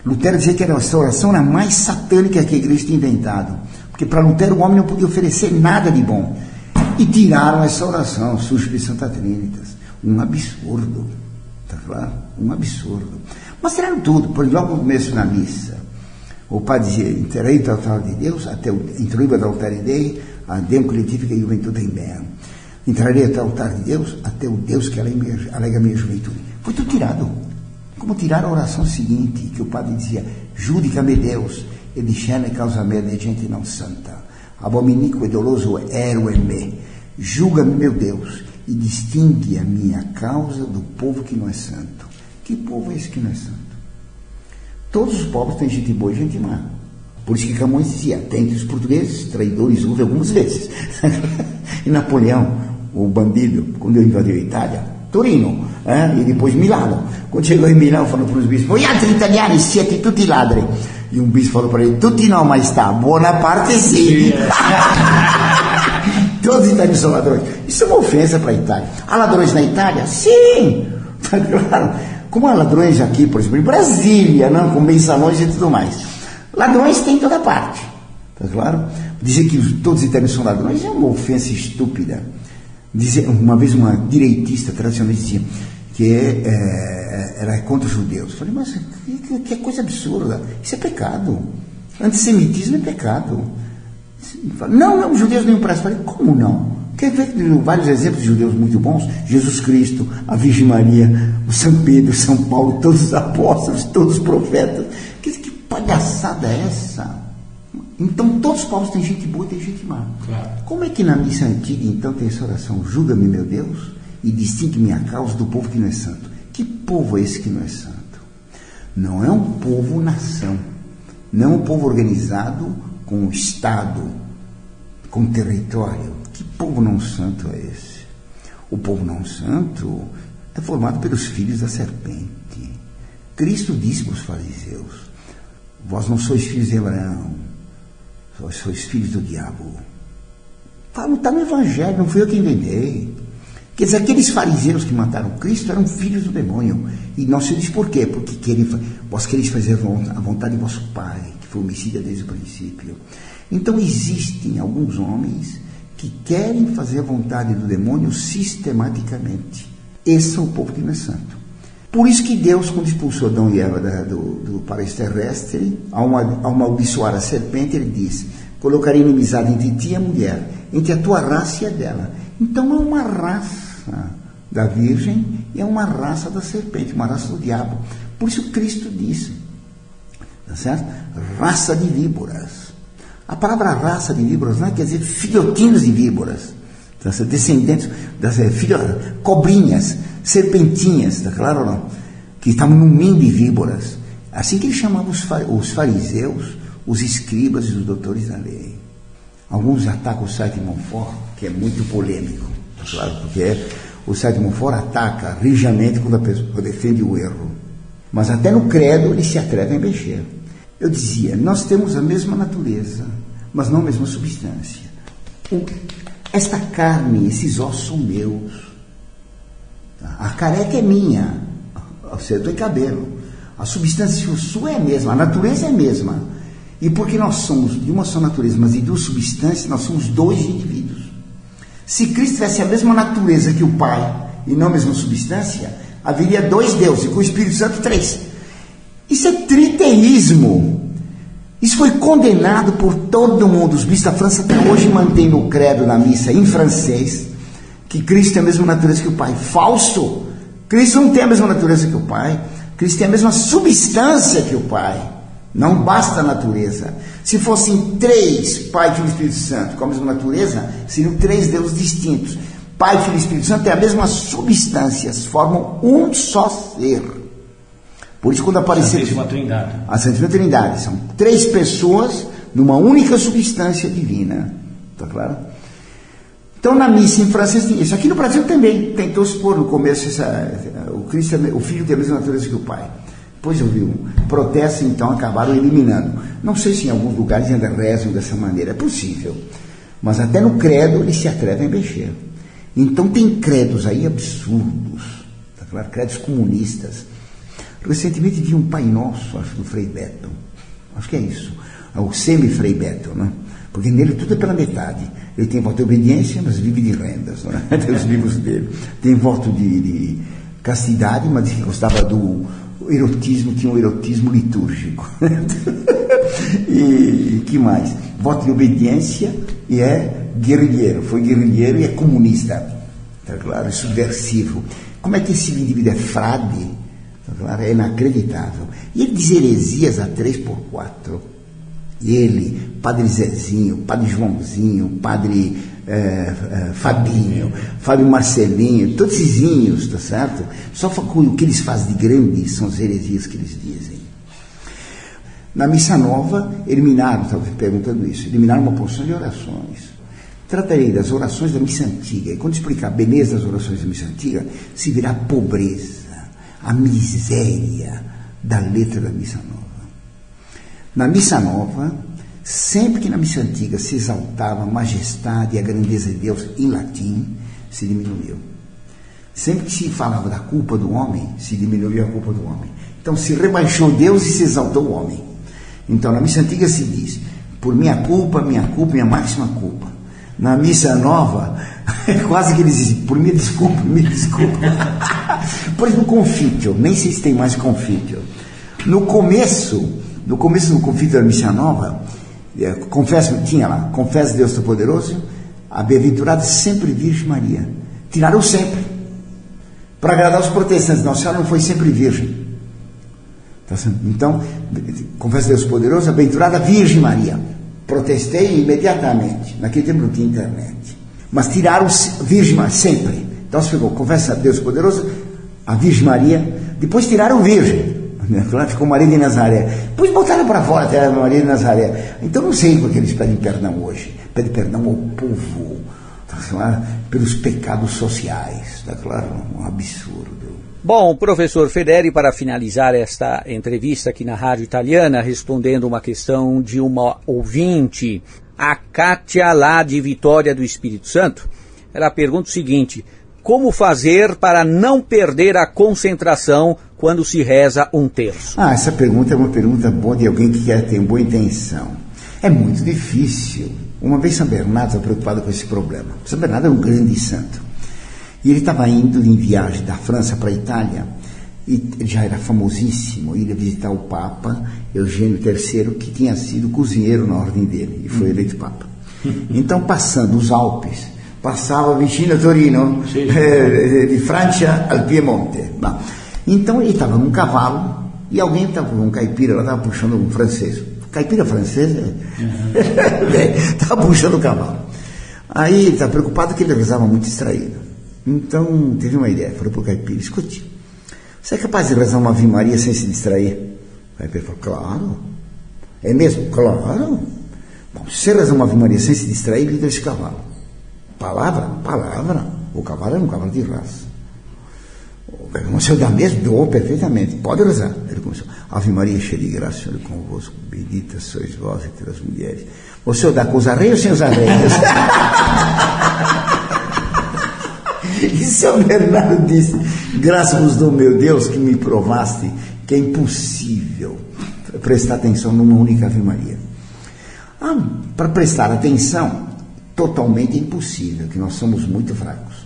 Lutero dizia que essa oração era a mais satânica que a igreja tinha inventado, porque para Lutero o homem não podia oferecer nada de bom. E tiraram essa oração, Suscipe Santa Trinitas. Um absurdo, tá claro? Um absurdo. Mas tiraram tudo, por logo no começo da missa. O padre dizia: Interei do altar de Deus, até o introiba do altar Dei, a Deum Coletifica e Juventude em Bem. Entrarei até o altar de Deus, até o Deus que alega a minha juventude. Foi tudo tirado. Como tiraram a oração seguinte, que o padre dizia: Judica-me Deus, e discerne causa mea de gente não santa. Abominico e doloso ero em me. Julga-me, meu Deus, e distingue a minha causa do povo que não é santo. Que povo é esse que não é santo? Todos os povos têm gente boa e gente má. Por isso que Camões dizia: tem entre os portugueses traidores houve algumas vezes. E Napoleão, o bandido, quando invadiu a Itália, Torino, e depois Milano. Quando chegou em Milano, falou para os bispos: gli altri italiani siete tutti ladri. E um bispo falou para ele: tutti no, maestà, buona parte sì. Todos os italianos são ladrões. Isso é uma ofensa para a Itália. Há ladrões na Itália? Sim! Tá claro. Como há ladrões aqui, por exemplo, em Brasília, não? Com mensalões e tudo mais. Ladrões tem em toda parte. Tá claro? Dizer que todos os italianos são ladrões é uma ofensa estúpida. Uma vez uma direitista tradicionalista dizia que era contra os judeus. Eu falei, mas que coisa absurda. Isso é pecado. Antissemitismo é pecado. Não, os judeus nem prestam. Eu falei, como não? Quer ver vários exemplos de judeus muito bons? Jesus Cristo, a Virgem Maria, o São Pedro, São Paulo, todos os apóstolos, todos os profetas. Que palhaçada é essa? Então todos os povos têm gente boa e tem gente má. Claro. Como é que na missa antiga então tem essa oração? Julga-me, meu Deus, e distingue minha causa do povo que não é santo. Que povo é esse que não é santo? Não é um povo-nação. Não é um povo organizado com o Estado, com território. Que povo não santo é esse? O povo não santo é formado pelos filhos da serpente. Cristo disse para os fariseus: vós não sois filhos de Abraão, vós sois filhos do diabo. Está no Evangelho, não fui eu que inventei. Quer dizer, aqueles fariseus que mataram Cristo eram filhos do demônio. E não se diz por quê? Porque vós quereis fazer a vontade de vosso Pai, que foi homicida desde o princípio. Então existem alguns homens que querem fazer a vontade do demônio sistematicamente. Esse é o povo que não é santo. Por isso que Deus, quando expulsou Adão e Eva do paraíso terrestre, ao amaldiçoar a serpente, ele diz: colocarei inimizade entre ti e a mulher, entre a tua raça e a dela. Então é uma raça da virgem e é uma raça da serpente, uma raça do diabo. Por isso Cristo disse, tá certo? Raça de víboras. A palavra raça de víboras não quer dizer filhotinhos de víboras, tá certo? Descendentes das cobrinhas, serpentinhas, tá claro ou não? Que estavam num ninho de víboras. Assim que ele chamava os fariseus, os escribas e os doutores da lei. Alguns atacam o Sartre de Montfort, que é muito polêmico, tá claro, porque o Sartre de Montfort ataca rijamente quando a pessoa defende o erro. Mas até no credo ele se atreve a mexer. Eu dizia, nós temos a mesma natureza, mas não a mesma substância. Esta carne, esses ossos são meus. A careca é minha, eu tenho cabelo. A substância sua é a mesma, a natureza é a mesma. E porque nós somos de uma só natureza, mas de duas substâncias, nós somos dois indivíduos. Se Cristo tivesse a mesma natureza que o Pai e não a mesma substância, haveria dois deuses, e com o Espírito Santo três. Isso é triteísmo. Isso foi condenado por todo mundo. Os bispos da França até hoje mantêm no credo na missa em francês que Cristo tem a mesma natureza que o Pai. Falso! Cristo não tem a mesma natureza que o Pai. Cristo tem a mesma substância que o Pai. Não basta a natureza. Se fossem três, Pai, Filho e Espírito Santo, com a mesma natureza, seriam três deuses distintos. Pai, Filho e Espírito Santo têm a mesma substância, formam um só ser. Por isso, quando aparecer a Santíssima Trindade, são três pessoas numa única substância divina. Está claro? Então, na missa em francês tem isso. Aqui no Brasil também tentou-se pôr no começo o Filho tem a mesma natureza que o Pai. Depois eu vi um protesto, então acabaram eliminando. Não sei se em alguns lugares ainda rezam dessa maneira, é possível. Mas até no credo eles se atrevem a mexer. Então tem credos aí absurdos, tá claro? Credos comunistas. Recentemente vi um Pai Nosso, acho, do Frei Beto. Acho que é isso. É o semi-Frei Beto, né? Porque nele tudo é pela metade. Ele tem voto de obediência, mas vive de rendas, né? Tem os livros dele. Tem voto de castidade, mas que gostava do erotismo, tinha um erotismo litúrgico. E que mais? Voto de obediência e é guerrilheiro. Foi guerrilheiro e é comunista. Tá claro? É subversivo. Como é que esse indivíduo é frade? Tá claro? É inacreditável. E ele diz heresias a 3x4. Ele, Padre Zezinho, Padre Joãozinho, Padre Fabinho, Fábio Marcelinho, todos esses, tá certo? Só o que eles fazem de grande são as heresias que eles dizem. Na Missa Nova, eliminaram, estava perguntando isso, eliminaram uma porção de orações. Tratarei das orações da Missa Antiga, e quando explicar a beleza das orações da Missa Antiga, se virá a pobreza, a miséria da letra da Missa Nova. Na Missa Nova, Sempre que na missa antiga se exaltava a majestade e a grandeza de Deus em latim, se diminuiu. Sempre que se falava da culpa do homem, se diminuiu a culpa do homem. Então se rebaixou Deus e se exaltou o homem. Então na missa antiga se diz, por minha culpa, minha máxima culpa. Na missa nova, quase que eles dizem, por minha desculpa, Por exemplo, confítio, nem sei se tem mais confítio. No começo do confítio da missa nova, tinha lá, confessa Deus Todo-Poderoso, a bem-aventurada sempre Virgem Maria. Tiraram sempre, para agradar os protestantes. Nossa Senhora não foi sempre virgem. Então, confessa Deus Poderoso, a bem-aventurada Virgem Maria. Protestei imediatamente. Naquele tempo não tinha internet. Mas tiraram Virgem Maria sempre. Então se ficou, confessa Deus Poderoso, a Virgem Maria. Depois tiraram Virgem. Ficou Maria de Nazaré. Depois botaram para fora até Maria de Nazaré. Então não sei porque eles pedem perdão hoje. Pedem perdão ao povo, tá claro? Pelos pecados sociais. Está claro? Um absurdo. Bom, professor Fedeli, para finalizar esta entrevista aqui na Rádio Italiana, respondendo uma questão de uma ouvinte, a Kátia, lá de Vitória do Espírito Santo, ela pergunta o seguinte: como fazer para não perder a concentração quando se reza um terço? Essa pergunta é uma pergunta boa de alguém que tem boa intenção. É muito difícil. Uma vez São Bernardo estava preocupado com esse problema. São Bernardo é um grande santo. E ele estava indo em viagem da França para a Itália, e já era famosíssimo, ia visitar o Papa Eugênio III, que tinha sido cozinheiro na ordem dele, e foi eleito Papa. Então, passando os Alpes, passava vicino a Torino, de Francia al Piemonte. Bom, então ele estava num cavalo, e alguém estava, um caipira lá, estava puxando um francês. Caipira francês? Estava puxando o cavalo. Aí ele estava preocupado que ele rezava muito distraído. Então, teve uma ideia, falou para o caipira: escute, você é capaz de rezar uma Ave Maria sem se distrair? O caipira falou: claro. É mesmo? Claro. Bom, se você rezar uma Ave Maria sem se distrair, lida esse cavalo. Palavra? O cavalo era um cavalo de raça. O senhor dá mesmo? Dou perfeitamente. Pode rezar. Ele começou: Ave Maria, cheia de graça, Senhor é convosco, bendita sois vós entre as mulheres. O senhor dá com os arreios ou sem os arreios? E São Bernardo disse: graças ao meu Deus que me provaste que é impossível prestar atenção numa única Ave Maria. Para prestar atenção, totalmente impossível, que nós somos muito fracos.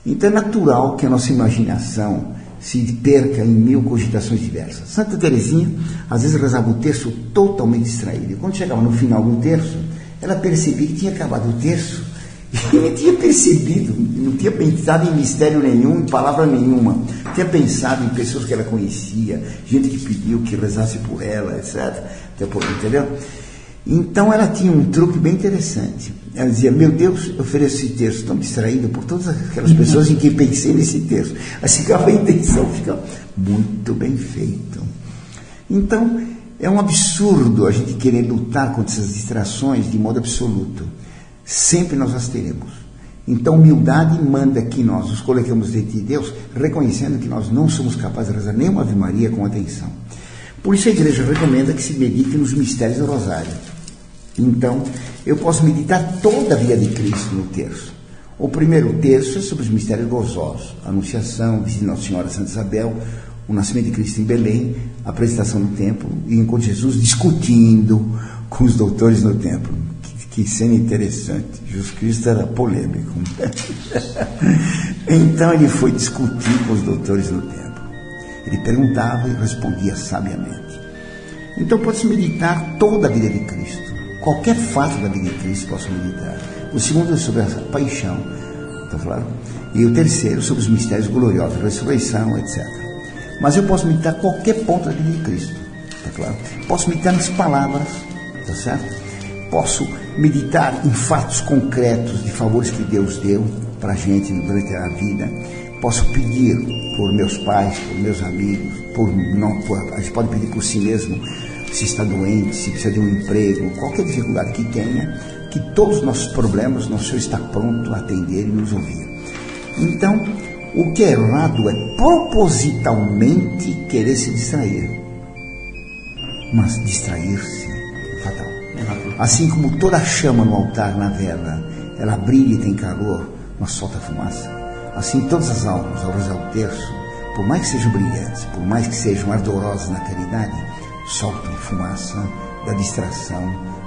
Então é natural que a nossa imaginação se perca em mil cogitações diversas. Santa Teresinha, às vezes, rezava o terço totalmente distraída. E quando chegava no final do terço, ela percebia que tinha acabado o terço. E não tinha percebido, não tinha pensado em mistério nenhum, em palavra nenhuma. Tinha pensado em pessoas que ela conhecia, gente que pediu que rezasse por ela, etc. Entendeu? Então ela tinha um truque bem interessante. Ela dizia: meu Deus, eu ofereço esse terço tão distraído por todas aquelas pessoas em quem pensei nesse terço. Assim que a intenção fica muito bem feito. Então, é um absurdo a gente querer lutar contra essas distrações de modo absoluto. Sempre nós as teremos. Então, humildade manda que nós nos coloquemos diante de Deus, reconhecendo que nós não somos capazes de rezar nenhuma Ave Maria com atenção. Por isso a igreja recomenda que se medite nos mistérios do Rosário. Então, eu posso meditar toda a vida de Cristo no terço. O primeiro terço é sobre os mistérios gozosos: a Anunciação, visita de Nossa Senhora Santa Isabel, o nascimento de Cristo em Belém, a apresentação no templo, e enquanto Jesus discutindo com os doutores no templo. Que cena interessante. Jesus Cristo era polêmico. Então ele foi discutir com os doutores no templo. Ele perguntava e respondia sabiamente. Então pode-se meditar toda a vida de Cristo. Qualquer fato da vida de Cristo posso meditar. O segundo é sobre a paixão, tá claro? E o terceiro sobre os mistérios gloriosos, a ressurreição, etc. Mas eu posso meditar qualquer ponto da vida de Cristo, tá claro? Posso meditar nas palavras, tá certo? Posso meditar em fatos concretos de favores que Deus deu para a gente durante a vida. Posso pedir por meus pais, por meus amigos, a gente pode pedir por si mesmo, se está doente, se precisa de um emprego, qualquer dificuldade que tenha, que todos os nossos problemas, nosso Senhor está pronto a atender e nos ouvir. Então, o que é errado é propositalmente querer se distrair. Mas distrair-se é fatal. Assim como toda chama no altar, na vela, ela brilha e tem calor, mas solta fumaça. Assim todas as almas, ao rezar o terço, por mais que sejam brilhantes, por mais que sejam ardorosas na caridade, soltam fumaça da distração,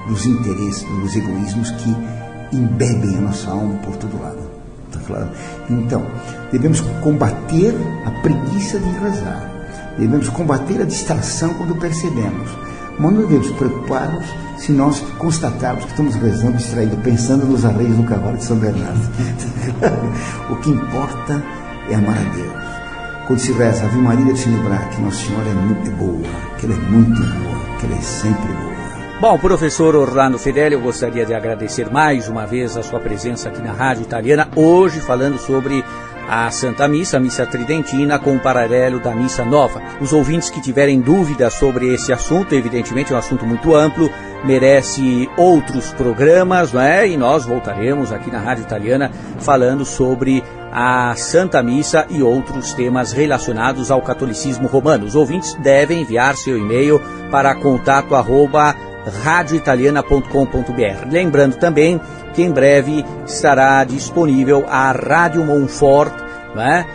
dos interesses, dos egoísmos que embebem a nossa alma por todo lado. Está claro? Então, devemos combater a preguiça de rezar. Devemos combater a distração quando percebemos. Mas não devemos preocupar-nos se nós constatarmos que estamos rezando, distraídos, pensando nos arreios do cavalo de São Bernardo. O que importa é amar a Deus. Quando se reza Ave Maria, deve se lembrar que Nossa Senhora é muito boa, que ela é muito boa, que ela é sempre boa. Bom, professor Orlando Fedeli, eu gostaria de agradecer mais uma vez a sua presença aqui na Rádio Italiana, hoje falando sobre a Santa Missa, a Missa Tridentina, com o paralelo da Missa Nova. Os ouvintes que tiverem dúvidas sobre esse assunto, evidentemente é um assunto muito amplo, merece outros programas, não é? E nós voltaremos aqui na Rádio Italiana falando sobre a Santa Missa e outros temas relacionados ao catolicismo romano. Os ouvintes devem enviar seu e-mail para contato@radioitaliana.com.br. Lembrando também que em breve estará disponível a Rádio Monfort, né?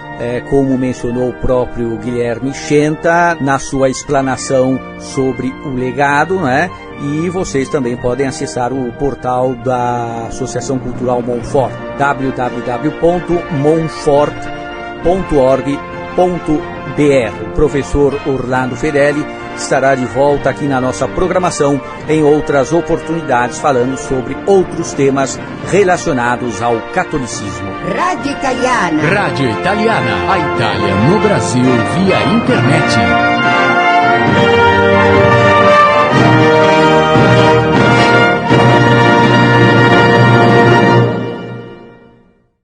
Como mencionou o próprio Guilherme Schenta na sua explanação sobre o legado, né? E vocês também podem acessar o portal da Associação Cultural Monfort, www.monfort.org.br. O professor Orlando Fedeli estará de volta aqui na nossa programação em outras oportunidades, falando sobre outros temas relacionados ao catolicismo. Rádio Italiana. Rádio Italiana. A Itália no Brasil via internet.